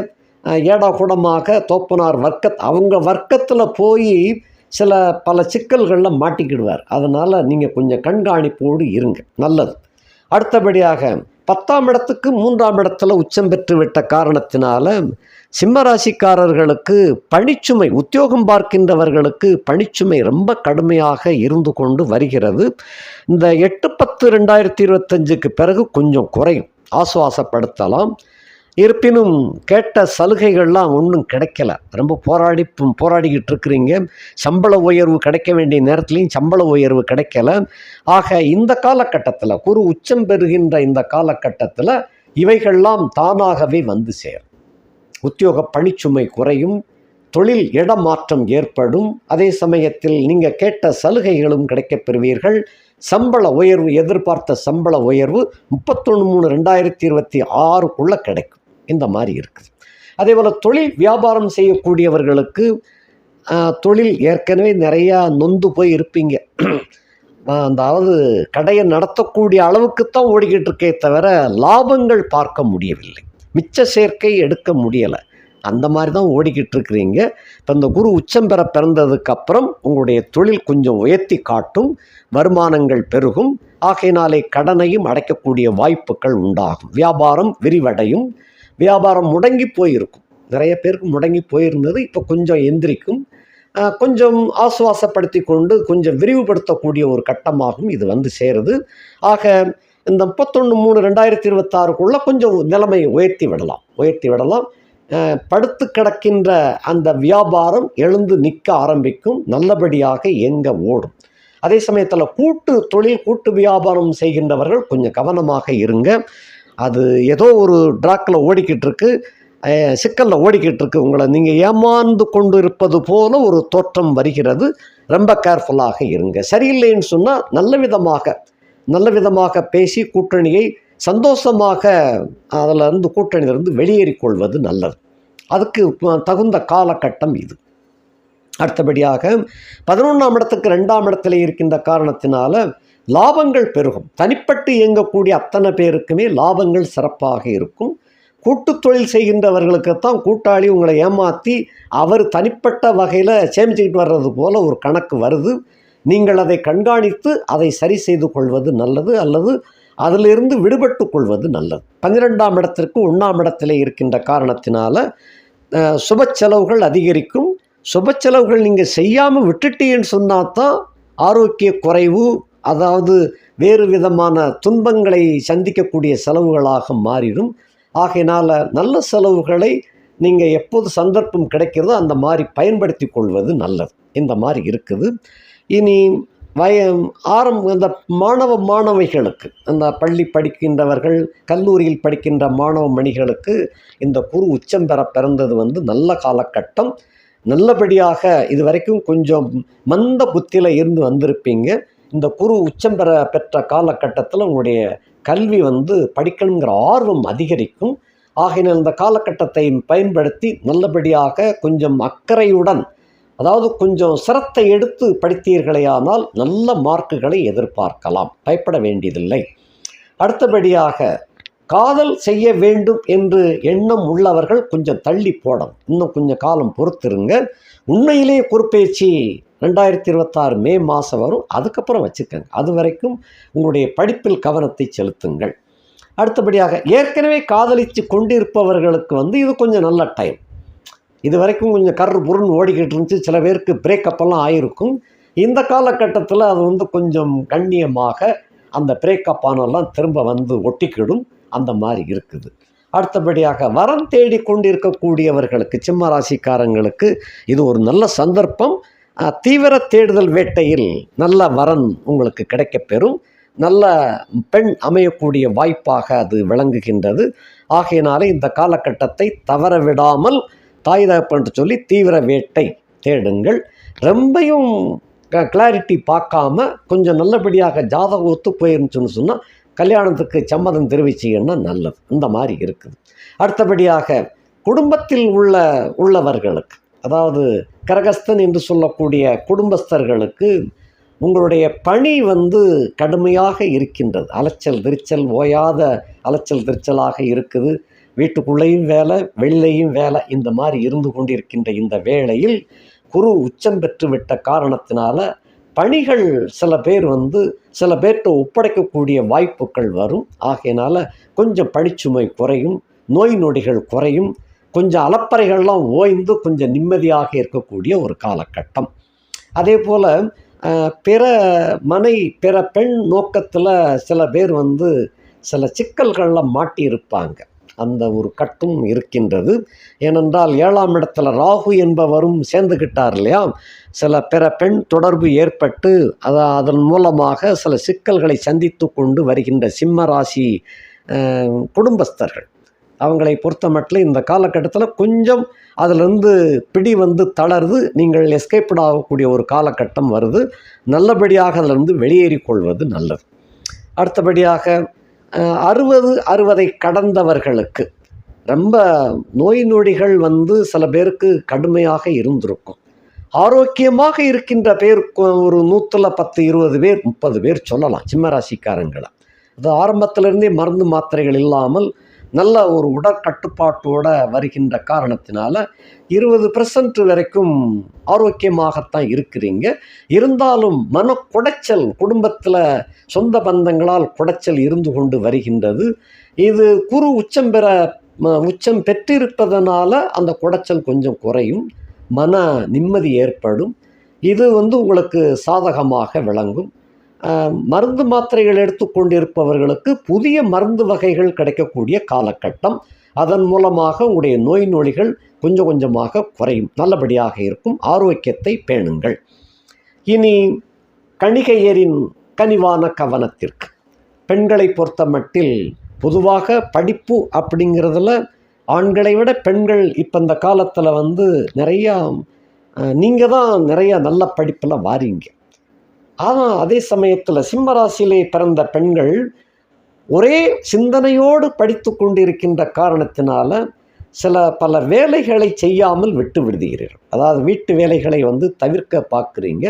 ஏடா கூடமாக தோப்பனார் அவங்க வர்க்கத்தில் போய் பல சிக்கல்களில் மாட்டிக்கிடுவார். அதனால் நீங்கள் கொஞ்சம் கண்காணிப்போடு இருங்க, நல்லது. அடுத்தபடியாக 10ஆம் இடத்துக்கு 3ஆம் இடத்துல உச்சம் பெற்று விட்ட காரணத்தினால சிம்மராசிக்காரர்களுக்கு பணிச்சுமை, உத்தியோகம் பார்க்கின்றவர்களுக்கு பணிச்சுமை ரொம்ப கடுமையாக இருந்து கொண்டு வருகிறது. இந்த 8/10/2025க்கு பிறகு கொஞ்சம் குறையும், ஆசுவாசப்படுத்தலாம். இருப்பினும் கேட்ட சலுகைகள்லாம் ஒன்றும் கிடைக்கல. ரொம்ப போராடிக்கிட்டு இருக்கிறீங்க. சம்பள உயர்வு கிடைக்க வேண்டிய நேரத்துலையும் சம்பள உயர்வு கிடைக்கல. ஆக இந்த காலகட்டத்தில், குரு உச்சம் பெறுகின்ற இந்த காலகட்டத்தில் இவைகள்லாம் தானாகவே வந்து சேரும். உத்தியோக பணிச்சுமை குறையும், தொழில் இடமாற்றம் ஏற்படும். அதே சமயத்தில் நீங்கள் கேட்ட சலுகைகளும் கிடைக்கப் பெறுவீர்கள். சம்பள உயர்வு, எதிர்பார்த்த சம்பள உயர்வு 31/3/2026க்குள்ளே கிடைக்கும். இந்த மாதிரி இருக்குது. அதே போல் தொழில் வியாபாரம் செய்யக்கூடியவர்களுக்கு தொழில் ஏற்கனவே நிறையா நொந்து போய் இருப்பீங்க. அதாவது கடையை நடத்தக்கூடிய அளவுக்குத்தான் ஓடிக்கிட்டு இருக்கே தவிர லாபங்கள் பார்க்க முடியவில்லை, மிச்ச சேர்க்கை எடுக்க முடியலை. அந்த மாதிரி தான் ஓடிக்கிட்டு இருக்கிறீங்க. இப்போ இந்த குரு உச்சம் பெற பிறந்ததுக்கப்புறம் உங்களுடைய தொழில் கொஞ்சம் உயர்த்தி காட்டும், வருமானங்கள் பெருகும். ஆகையினாலே கடனையும் அடைக்கக்கூடிய வாய்ப்புகள் உண்டாகும். வியாபாரம் விரிவடையும். வியாபாரம் முடங்கி போயிருக்கும், நிறைய பேருக்கு முடங்கி போயிருந்தது, இப்போ கொஞ்சம் எந்திரிக்கும். கொஞ்சம் ஆசுவாசப்படுத்தி கொண்டு கொஞ்சம் விரிவுபடுத்தக்கூடிய ஒரு கட்டமாகும் இது வந்து சேருது. ஆக இந்த 31/3/2026க்குள்ளே கொஞ்சம் நிலைமையை உயர்த்தி விடலாம். படுத்து கிடக்கின்ற அந்த வியாபாரம் எழுந்து நிற்க ஆரம்பிக்கும், நல்லபடியாக எங்க ஓடும். அதே சமயத்தில் கூட்டு தொழில், கூட்டு வியாபாரம் செய்கின்றவர்கள் கொஞ்சம் கவனமாக இருங்க. அது ஏதோ ஒரு ட்ராக்கில் ஓடிக்கிட்டு இருக்கு, சிக்கலில் ஓடிக்கிட்டு இருக்கு. உங்களை நீங்கள் ஏமாந்து கொண்டு இருப்பது போல ஒரு தோற்றம் வருகிறது. ரொம்ப கேர்ஃபுல்லாக இருங்க. சரியில்லைன்னு சொன்னால் நல்ல விதமாக பேசி கூட்டணியை சந்தோஷமாக அதிலிருந்து கூட்டணியிலிருந்து வெளியேறிக்கொள்வது நல்லது. அதுக்கு தகுந்த காலகட்டம் இது. அடுத்தபடியாக 11ஆம் இடத்துக்கு 2ஆம் இடத்துல இருக்கின்ற காரணத்தினால லாபங்கள் பெருகும். தனிப்பட்டு இயங்கக்கூடிய அத்தனை பேருக்குமே லாபங்கள் சிறப்பாக இருக்கும். கூட்டு தொழில் செய்கின்றவர்களுக்குத்தான் கூட்டாளி உங்களை ஏமாற்றி அவர் தனிப்பட்ட வகையில் சேமிச்சுக்கிட்டு வர்றது போல ஒரு கணக்கு வருது. நீங்கள் அதை கண்காணித்து அதை சரி செய்து கொள்வது நல்லது, அல்லது அதிலிருந்து விடுபட்டு கொள்வது நல்லது. 12ஆம் இடத்திற்கு 1ஆம் இடத்திலே இருக்கின்ற காரணத்தினால சுப செலவுகள் அதிகரிக்கும். சுப செலவுகள் நீங்கள் செய்யாமல் விட்டுட்டீங்கன்னு சொன்னால் தான் ஆரோக்கிய குறைவு, அதாவது வேறு விதமான துன்பங்களை சந்திக்கக்கூடிய செலவுகளாக மாறிடும். ஆகையினால் நல்ல செலவுகளை நீங்கள் எப்போது சந்தர்ப்பம் கிடைக்கிறதோ அந்த மாதிரி பயன்படுத்தி கொள்வது நல்லது. இந்த மாதிரி இருக்குது. இனி இந்த மாணவிகளுக்கு, அந்த பள்ளி படிக்கின்றவர்கள், கல்லூரியில் படிக்கின்ற மாணவ மணிகளுக்கு இந்த குரு உச்சம் பெற பிறந்தது வந்து நல்ல காலகட்டம். நல்லபடியாக இதுவரைக்கும் கொஞ்சம் மந்த புத்தியில் இருந்து வந்திருப்பீங்க. இந்த குரு உச்சம் பெற்ற காலகட்டத்தில் உங்களுடைய கல்வி வந்து படிக்கணுங்கிற ஆர்வம் அதிகரிக்கும். ஆகையினால் இந்த காலகட்டத்தை பயன்படுத்தி நல்லபடியாக கொஞ்சம் அக்கறையுடன், அதாவது கொஞ்சம் சிரத்தை எடுத்து படித்தீர்களேயானால் நல்ல மார்க்குகளை எதிர்பார்க்கலாம், பயப்பட வேண்டியதில்லை. அடுத்தபடியாக காதல் செய்ய வேண்டும் என்று எண்ணம் உள்ளவர்கள் கொஞ்சம் தள்ளி போடணும், இன்னும் கொஞ்சம் காலம் பொறுத்திருங்க. உண்மையிலேயே குருப்பெயர்ச்சி 2026 மே மாதம் வரும், அதுக்கப்புறம் வச்சுக்கோங்க. அது வரைக்கும் உங்களுடைய படிப்பில் கவனத்தை செலுத்துங்கள். அடுத்தபடியாக ஏற்கனவே காதலித்து கொண்டிருப்பவர்களுக்கு வந்து இது கொஞ்சம் நல்ல டைம். இது வரைக்கும் கொஞ்சம் புருன்னு ஓடிக்கிட்டு இருந்துச்சு, சில பேருக்கு பிரேக்கப்பெல்லாம் ஆகிருக்கும். இந்த காலகட்டத்தில் அது வந்து கொஞ்சம் கண்ணியமாக அந்த பிரேக்கப் ஆனெல்லாம் திரும்ப வந்து ஒட்டிக்கிடும், அந்த மாதிரி இருக்குது. அடுத்தபடியாக வரம் தேடி கொண்டு இருக்கக்கூடியவர்களுக்கு, சிம்ம ராசிக்காரங்களுக்கு இது ஒரு நல்ல சந்தர்ப்பம். தீவிர தேடுதல் வேட்டையில் நல்ல வரன் உங்களுக்கு கிடைக்கப்பெறும். நல்ல பெண் அமையக்கூடிய வாய்ப்பாக அது விளங்குகின்றது. ஆகையினாலே இந்த காலகட்டத்தை தவற விடாமல் தாய் தகப்பன்ட்டு சொல்லி தீவிர வேட்டை தேடுங்கள். ரொம்பையும் கிளாரிட்டி பார்க்காம கொஞ்சம் நல்லபடியாக ஜாதகம் ஒத்து போயிருந்துச்சுன்னு சொன்னால் கல்யாணத்துக்கு சம்மதம் தெரிவிச்சிங்கன்னா நல்லது. இந்த மாதிரி இருக்குது. அடுத்தபடியாக குடும்பத்தில் உள்ளவர்களுக்கு, அதாவது கரகஸ்தன் என்று சொல்லக்கூடிய குடும்பஸ்தர்களுக்கு உங்களுடைய பணி கடுமையாக இருக்கின்றது. அலைச்சல் திருச்சல் ஓயாத அலைச்சல் திருச்சலாக இருக்குது. வீட்டுக்குள்ளேயும் வேலை, வெளியிலையும் வேலை, இந்த மாதிரி இருந்து கொண்டிருக்கின்ற இந்த வேளையில் குரு உச்சம் பெற்றுவிட்ட காரணத்தினால பணிகள் சில பேர்கிட்ட ஒப்படைக்கக்கூடிய வாய்ப்புகள் வரும். ஆகையினால கொஞ்சம் பணிச்சுமை குறையும், நோய் நொடிகள் குறையும், கொஞ்சம் அலப்பறைகள்லாம் ஓய்ந்து கொஞ்சம் நிம்மதியாக இருக்கக்கூடிய ஒரு காலகட்டம். அதே போல் பிற பெண் நோக்கத்தில் சில பேர் சில சிக்கல்களில் மாட்டியிருப்பாங்க. அந்த ஒரு கட்டும் இருக்கின்றது. ஏனென்றால் 7ஆம் இடத்துல ராகு என்பவரும் சேர்ந்துக்கிட்டார் இல்லையா. சில பிற பெண் தொடர்பு ஏற்பட்டு அதன் மூலமாக சில சிக்கல்களை சந்தித்து கொண்டு வருகின்ற சிம்ம ராசி குடும்பஸ்தர்கள், அவங்களை பொறுத்த மட்டும் இந்த காலகட்டத்தில் கொஞ்சம் அதிலிருந்து பிடி தளருது. நீங்கள் எஸ்கேப்ட் ஆகக்கூடிய ஒரு காலகட்டம் வருது. நல்லபடியாக அதிலிருந்து வெளியேறிக்கொள்வது நல்லது. அடுத்தபடியாக 60 கடந்தவர்களுக்கு ரொம்ப நோய் நொடிகள் சில பேருக்கு கடுமையாக இருந்திருக்கும். ஆரோக்கியமாக இருக்கின்ற பேர் ஒரு 110, 20 பேர், 30 பேர் சொல்லலாம் சிம்மராசிக்காரங்களை. அது ஆரம்பத்திலிருந்தே மருந்து மாத்திரைகள் இல்லாமல் நல்ல ஒரு உடற்கட்டுப்பாட்டோடு வருகின்ற காரணத்தினால 20% வரைக்கும் ஆரோக்கியமாகத்தான் இருக்கிறீங்க. இருந்தாலும் மனக்குடைச்சல், குடும்பத்தில் சொந்த பந்தங்களால் குடைச்சல் இருந்து கொண்டு வருகின்றது. இது குரு உச்சம் பெற்றிருப்பதனால அந்த குடைச்சல் கொஞ்சம் குறையும், மன நிம்மதி ஏற்படும். இது உங்களுக்கு சாதகமாக விளங்கும். மருந்து மாத்திரைகள் எடுத்துக்கொண்டிருப்பவர்களுக்கு புதிய மருந்து வகைகள் கிடைக்கக்கூடிய காலகட்டம். அதன் மூலமாக உங்களுடைய நோய் நொடிகள் கொஞ்சம் கொஞ்சமாக குறையும், நல்லபடியாக இருக்கும். ஆரோக்கியத்தை பேணுங்கள். இனி கணிகையரின் கனிவான கவனத்திற்கு. பெண்களை பொறுத்த மட்டில் பொதுவாக படிப்பு அப்படிங்கிறதுல ஆண்களை விட பெண்கள் இப்போ இந்த காலத்தில் நிறையா நீங்கள் தான் நிறையா நல்ல படிப்பில் வாரீங்க. ஆனால் அதே சமயத்தில் சிம்மராசியிலே பிறந்த பெண்கள் ஒரே சிந்தனையோடு படித்து கொண்டிருக்கின்ற காரணத்தினால பல வேலைகளை செய்யாமல் விட்டு விடுகிறீர்கள். அதாவது வீட்டு வேலைகளை தவிர்க்க பார்க்குறீங்க.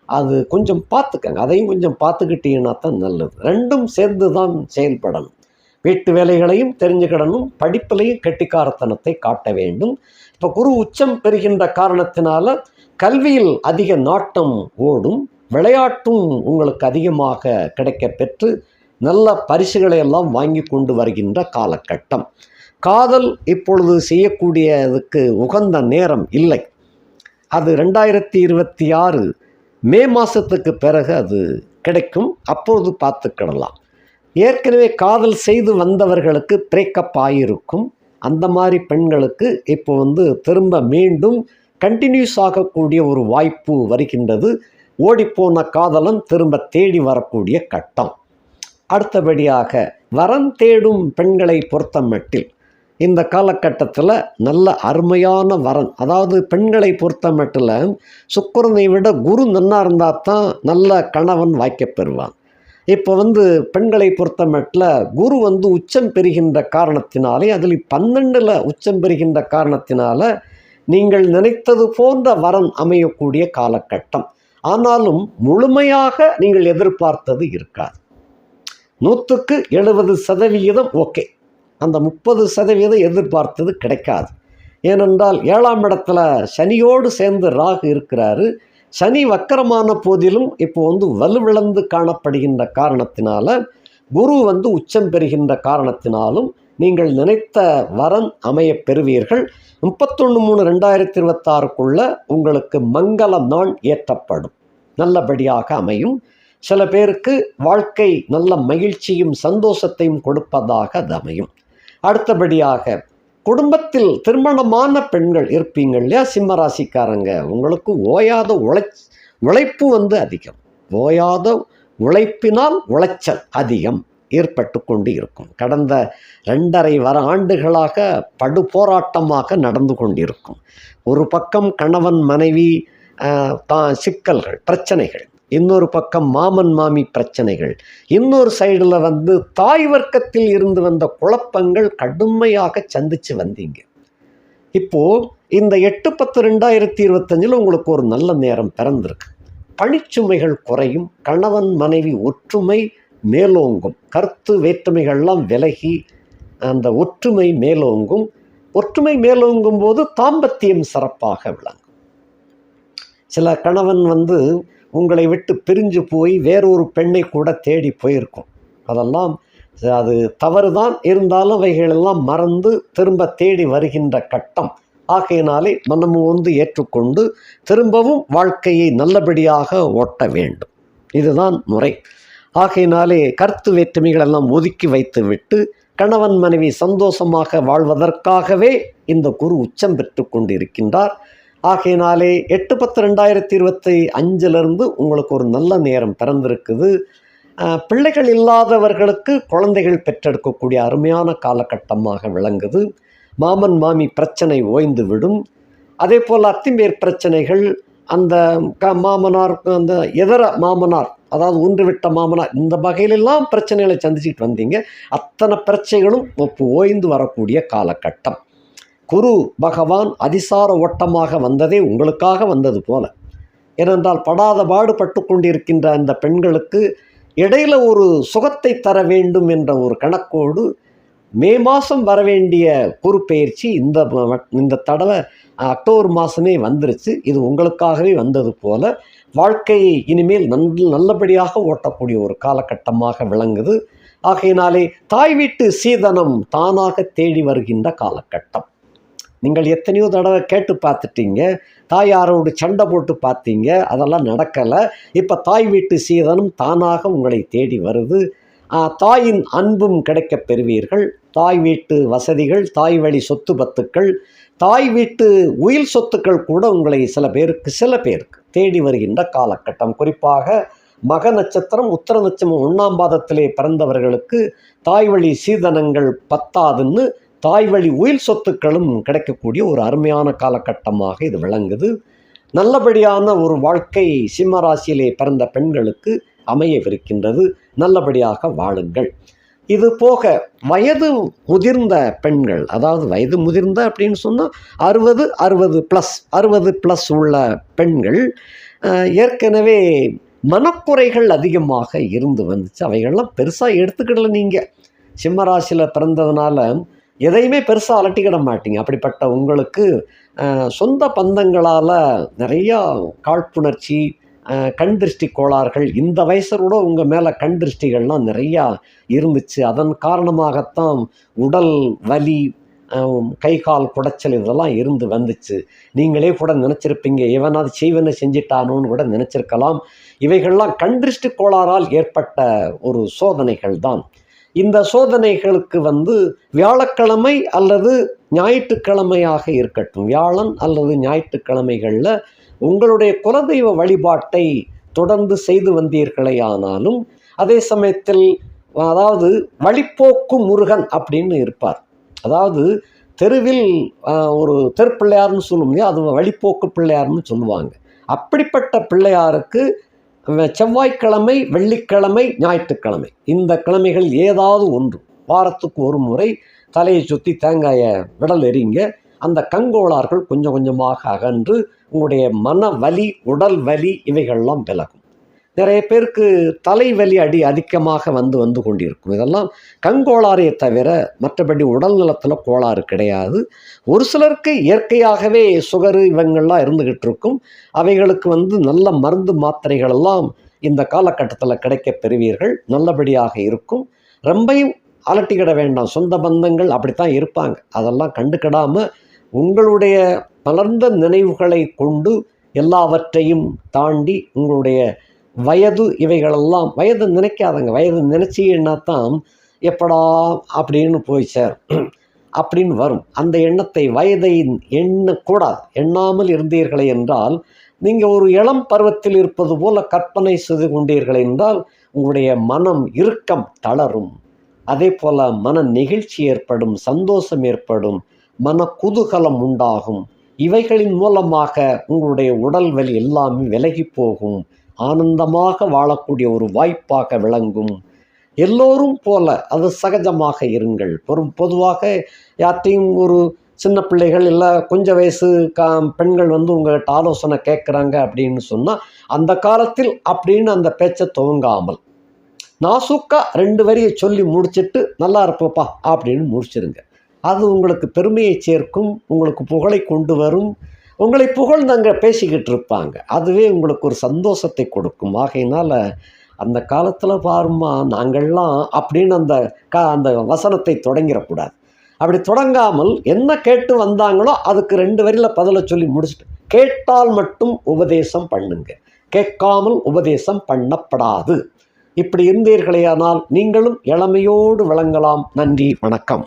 அது கொஞ்சம் பார்த்துக்கங்க, அதையும் கொஞ்சம் பார்த்துக்கிட்டீங்கன்னா தான் நல்லது. ரெண்டும் சேர்ந்து தான் செயல்படணும். வீட்டு வேலைகளையும் தெரிஞ்சுக்கிடணும், படிப்பிலையும் கெட்டிக்காரத்தனத்தை காட்ட வேண்டும். இப்போ குரு உச்சம் பெறுகின்ற காரணத்தினால கல்வியில் அதிக நாட்டம் ஓடும், விளையாட்டும் உங்களுக்கு அதிகமாக கிடைக்க பெற்று நல்ல பரிசுகளை எல்லாம் வாங்கி கொண்டு வருகின்ற காலகட்டம். காதல் இப்பொழுது செய்யக்கூடியதுக்கு உகந்த நேரம் இல்லை. அது 2026 மே மாதத்துக்கு பிறகு அது கிடைக்கும், அப்பொழுது பார்த்துக்கிடலாம். ஏற்கனவே காதல் செய்து வந்தவர்களுக்கு பிரேக்கப் ஆகியிருக்கும். அந்த மாதிரி பெண்களுக்கு இப்போ திரும்ப மீண்டும் கண்டினியூஸ் ஆகக்கூடிய ஒரு வாய்ப்பு வருகின்றது. ஓடிப்போன காதலன் திரும்ப தேடி வரக்கூடிய கட்டம். அடுத்தபடியாக வரன் தேடும் பெண்களை பொறுத்த மட்டில் இந்த காலகட்டத்தில் நல்ல அருமையான வரன், அதாவது பெண்களை பொறுத்த மட்டில் சுக்கிரனை விட குரு நன்னா இருந்தால் தான் நல்ல கணவன் வாய்க்கப்பெறுவான். இப்போ பெண்களை பொறுத்த மட்டில் குரு உச்சம் பெறுகின்ற காரணத்தினாலே, அதில் 12ல் உச்சம் பெறுகின்ற காரணத்தினால நீங்கள் நினைத்தது போன்ற வரன் அமையக்கூடிய காலகட்டம். ஆனாலும் முழுமையாக நீங்கள் எதிர்பார்த்தது இருக்காது. 100க்கு 70% ஓகே, அந்த 30% எதிர்பார்த்தது கிடைக்காது. ஏனென்றால் 7ஆம் இடத்துல சனியோடு சேர்ந்து ராகு இருக்கிறாரு. சனி வக்கரமான போதிலும் இப்போ வலுவிழந்து காணப்படுகின்ற காரணத்தினால, குரு உச்சம் பெறுகின்ற காரணத்தினாலும் நீங்கள் நினைத்த வரன் அமைய பெறுவீர்கள். 31/3/2026க்குள்ள உங்களுக்கு மங்கள நாள் ஏற்றப்படும், நல்லபடியாக அமையும். சில பேருக்கு வாழ்க்கை நல்ல மகிழ்ச்சியும் சந்தோஷத்தையும் கொடுப்பதாக அது அமையும். அடுத்தபடியாக குடும்பத்தில் திருமணமான பெண்கள் இருப்பீங்க இல்லையா, சிம்ம ராசிக்காரங்க, உங்களுக்கு ஓயாத உழைப்பு அதிகம். ஓயாத உழைப்பினால் உளைச்சல் அதிகம் ஏற்பட்டு கொண்டு இருக்கும். கடந்த 2.5 ஆண்டுகளாக படு போராட்டமாக நடந்து கொண்டிருக்கும். ஒரு பக்கம் கணவன் மனைவி சிக்கல்கள், பிரச்சனைகள், இன்னொரு பக்கம் மாமன் மாமி பிரச்சனைகள், இன்னொரு சைடில் தாய் வர்க்கத்தில் இருந்து வந்த குழப்பங்கள் கடுமையாக சந்தித்து வந்தீங்க. இப்போது இந்த 8/10/2025 உங்களுக்கு ஒரு நல்ல நேரம் பிறந்திருக்கு. பணிச்சுமைகள் குறையும், கணவன் மனைவி ஒற்றுமை மேலோங்கும், கருத்து வேற்றுமைகள்லாம் விலகி அந்த ஒற்றுமை மேலோங்கும். ஒற்றுமை மேலோங்கும் போது தாம்பத்தியம் சிறப்பாக விளங்கும். சில கணவன் உங்களை விட்டு பிரிஞ்சு போய் வேறொரு பெண்ணை கூட தேடி போயிருக்கும். அதெல்லாம் அது தவறுதான், இருந்தாலும் அவைகளெல்லாம் மறந்து திரும்ப தேடி வருகின்ற கட்டம். ஆகையினாலே மனமும் ஏற்றுக்கொண்டு திரும்பவும் வாழ்க்கையை நல்லபடியாக ஓட்ட வேண்டும். இதுதான் முறை. ஆகையினாலே கருத்து வேற்றுமைகளெல்லாம் ஒதுக்கி வைத்து விட்டு கணவன் மனைவி சந்தோஷமாக வாழ்வதற்காகவே இந்த குரு உச்சம் பெற்று கொண்டிருக்கின்றார். ஆகையினாலே 8/10/2025 உங்களுக்கு ஒரு நல்ல நேரம் பிறந்திருக்குது. பிள்ளைகள் இல்லாதவர்களுக்கு குழந்தைகள் பெற்றெடுக்கக்கூடிய அருமையான காலகட்டமாக விளங்குது. மாமன் மாமி பிரச்சனை ஓய்ந்து விடும். அதே போல் அத்திம்பேர் பிரச்சனைகள், அந்த மாமனார், அந்த எதிர மாமனார், அதாவது ஒன்றுவிட்ட மாமனார், இந்த வகையிலெல்லாம் பிரச்சனைகளை சந்திச்சுட்டு வந்தீங்க. அத்தனை பிரச்சனைகளும் ஓய்ந்து வரக்கூடிய காலகட்டம். குரு பகவான் அதிசார ஓட்டமாக வந்ததே உங்களுக்காக வந்தது போல. ஏனென்றால் படாத பாடுபட்டு கொண்டிருக்கின்ற அந்த பெண்களுக்கு இடையில் ஒரு சுகத்தை தர வேண்டும் என்ற ஒரு கணக்கோடு மே மாதம் வரவேண்டிய குரு பெயர்ச்சி இந்த தடவை அக்டோபர் மாதமே வந்துருச்சு. இது உங்களுக்காகவே வந்தது போல வாழ்க்கையை இனிமேல் நல்லபடியாக ஓட்டக்கூடிய ஒரு காலகட்டமாக விளங்குது. ஆகையினாலே தாய் வீட்டு சீதனம் தானாக தேடி வருகின்ற காலகட்டம். நீங்கள் எத்தனையோ தடவை கேட்டு பார்த்துட்டீங்க, தாயாரோடு சண்டை போட்டு பார்த்தீங்க, அதெல்லாம் நடக்கலை. இப்போ தாய் வீட்டு சீதனம் தானாக உங்களை தேடி வருது. தாயின் அன்பும் கிடைக்கப் பெறுவீர்கள். தாய் வீட்டு வசதிகள், தாய் வழி சொத்து பத்துக்கள், தாய் வீட்டு உயில் சொத்துக்கள் கூட உங்களை சில பேருக்கு தேடி வருகின்ற காலகட்டம். குறிப்பாக மக நட்சத்திரம், உத்திர நட்சத்திரம் 1ஆம் பாதத்திலே பிறந்தவர்களுக்கு தாய் வழி சீதனங்கள் பத்தாதுன்னு தாய் வழி உயில் சொத்துக்களும் கிடைக்கக்கூடிய ஒரு அருமையான காலகட்டமாக இது விளங்குது. நல்லபடியான ஒரு வாழ்க்கை சிம்ம ராசியிலே பிறந்த பெண்களுக்கு அமையவிருக்கின்றது. நல்லபடியாக வாழுங்கள். இது போக வயது முதிர்ந்த பெண்கள், அதாவது வயது முதிர்ந்த அப்படின்னு சொன்னால் 60+ உள்ள பெண்கள், ஏற்கனவே மனக்குறைகள் அதிகமாக இருந்து வந்துச்சு. அவைகள்லாம் பெருசாக எடுத்துக்கிடல. நீங்கள் சிம்மராசியில் பிறந்ததுனால எதையுமே பெருசாக அலட்டிக்கிட மாட்டீங்க. அப்படிப்பட்ட உங்களுக்கு சொந்த பந்தங்களால் நிறையா காழ்ப்புணர்ச்சி, கண் திருஷ்டி கோளாறுகள், இந்த வயசோட உங்கள் மேலே கண் திருஷ்டிகள்லாம் நிறையா இருந்துச்சு. அதன் காரணமாகத்தான் உடல் வலி, கை கால் குடைச்சல் இதெல்லாம் இருந்து வந்துச்சு. நீங்களே கூட நினச்சிருப்பீங்க, எவனாவது செய்வனை செஞ்சிட்டானோன்னு கூட நினச்சிருக்கலாம். இவைகள்லாம் கண் திருஷ்டி கோளாறால் ஏற்பட்ட ஒரு சோதனைகள் தான். இந்த சோதனைகளுக்கு வியாழக்கிழமை அல்லது ஞாயிற்றுக்கிழமையாக இருக்கட்டும், வியாழன் அல்லது ஞாயிற்றுக்கிழமைகளில் உங்களுடைய குலதெய்வ வழிபாட்டை தொடர்ந்து செய்து வந்தீர்களே ஆனாலும், அதே சமயத்தில் அதாவது வழிப்போக்கு முருகன் அப்படின்னு இருப்பார். அதாவது தெருவில் ஒரு தெருப்பிள்ளையார்னு சொல்லும் இல்லையா, அது வழிப்போக்கு பிள்ளையார்னு சொல்லுவாங்க. அப்படிப்பட்ட பிள்ளையாருக்கு செவ்வாய்க்கிழமை, வெள்ளிக்கிழமை, ஞாயிற்றுக்கிழமை, இந்த கிழமைகள் ஏதாவது ஒன்று வாரத்துக்கு ஒரு முறை தலையை சுற்றி தேங்காயை விடல் எறிங்க. அந்த கங்கோளார்கள் கொஞ்சம் கொஞ்சமாக அகன்று உங்களுடைய மன வலி, உடல் வலி இவைகள்லாம் விலகும். நிறைய பேருக்கு தலைவலி அதிகமாக வந்து கொண்டிருக்கும். இதெல்லாம் கங்கோளாரே தவிர மற்றபடி உடல் நலத்தில் கோளாறு கிடையாது. ஒரு சிலருக்கு இயற்கையாகவே சுகரு இவங்கள்லாம் இருந்துக்கிட்டு இருக்கும். அவைகளுக்கு நல்ல மருந்து மாத்திரைகளெல்லாம் இந்த காலகட்டத்தில் கிடைக்க பெறுவீர்கள். நல்லபடியாக இருக்கும். ரொம்பையும் அலட்டிக்கிட வேண்டாம். சொந்த பந்தங்கள் அப்படித்தான் இருப்பாங்க. அதெல்லாம் கண்டுக்கிடாமல் உங்களுடைய மலர்ந்த நினைவுகளை கொண்டு எல்லாவற்றையும் தாண்டி உங்களுடைய வயது இவைகளெல்லாம் வயது நினைக்காதங்க. வயது நினைச்சின்னா தான் எப்படா அப்படின்னு போய் சார். அப்படின்னு வரும். அந்த எண்ணத்தை வயதை எண்ணக்கூடாது. எண்ணாமல் இருந்தீர்களே என்றால் நீங்கள் ஒரு இளம் பருவத்தில் இருப்பது போல கற்பனை செய்து கொண்டீர்கள் என்றால் உங்களுடைய மனம் இறுக்கம் தளரும். அதே போல் மன நெகிழ்ச்சி ஏற்படும், சந்தோஷம் ஏற்படும், மன குதூகலம் உண்டாகும். இவைகளின் மூலமாக உங்களுடைய உடல் வலி எல்லாமே விலகி போகும். ஆனந்தமாக வாழக்கூடிய ஒரு வாய்ப்பாக விளங்கும். எல்லோரும் போல அது சகஜமாக இருங்கள். பொதுவாக யார்ட்டையும் ஒரு சின்ன பிள்ளைகள் இல்லை கொஞ்சம் வயசு பெண்கள் வந்து உங்கள்கிட்ட ஆலோசனை கேட்குறாங்க அப்படின்னு சொன்னால் அந்த காலத்தில் அப்படின்னு அந்த பேச்சை துவங்காமல் நாசுக்கா 2 வரியை சொல்லி முடிச்சுட்டு நல்லா இருப்பப்பா அப்படின்னு முடிச்சிருங்க. அது உங்களுக்கு பெருமையை சேர்க்கும், உங்களுக்கு புகழை கொண்டு வரும். உங்களை புகழ்ந்தங்க பேசிக்கிட்டு இருப்பாங்க. அதுவே உங்களுக்கு ஒரு சந்தோஷத்தை கொடுக்கும். ஆகையினால் அந்த காலத்தில் பாருமா நாங்கள்லாம் அப்படின்னு அந்த வசனத்தை தொடங்கிடக்கூடாது. அப்படி தொடங்காமல் என்ன கேட்டு வந்தாங்களோ அதுக்கு 2 வரியில் பதிலை சொல்லி முடிச்சுட்டு கேட்டால் மட்டும் உபதேசம் பண்ணுங்க, கேட்காமல் உபதேசம் பண்ணப்படாது. இப்படி இருந்தீர்களேயானால் நீங்களும் இளமையோடு விளங்கலாம். நன்றி, வணக்கம்.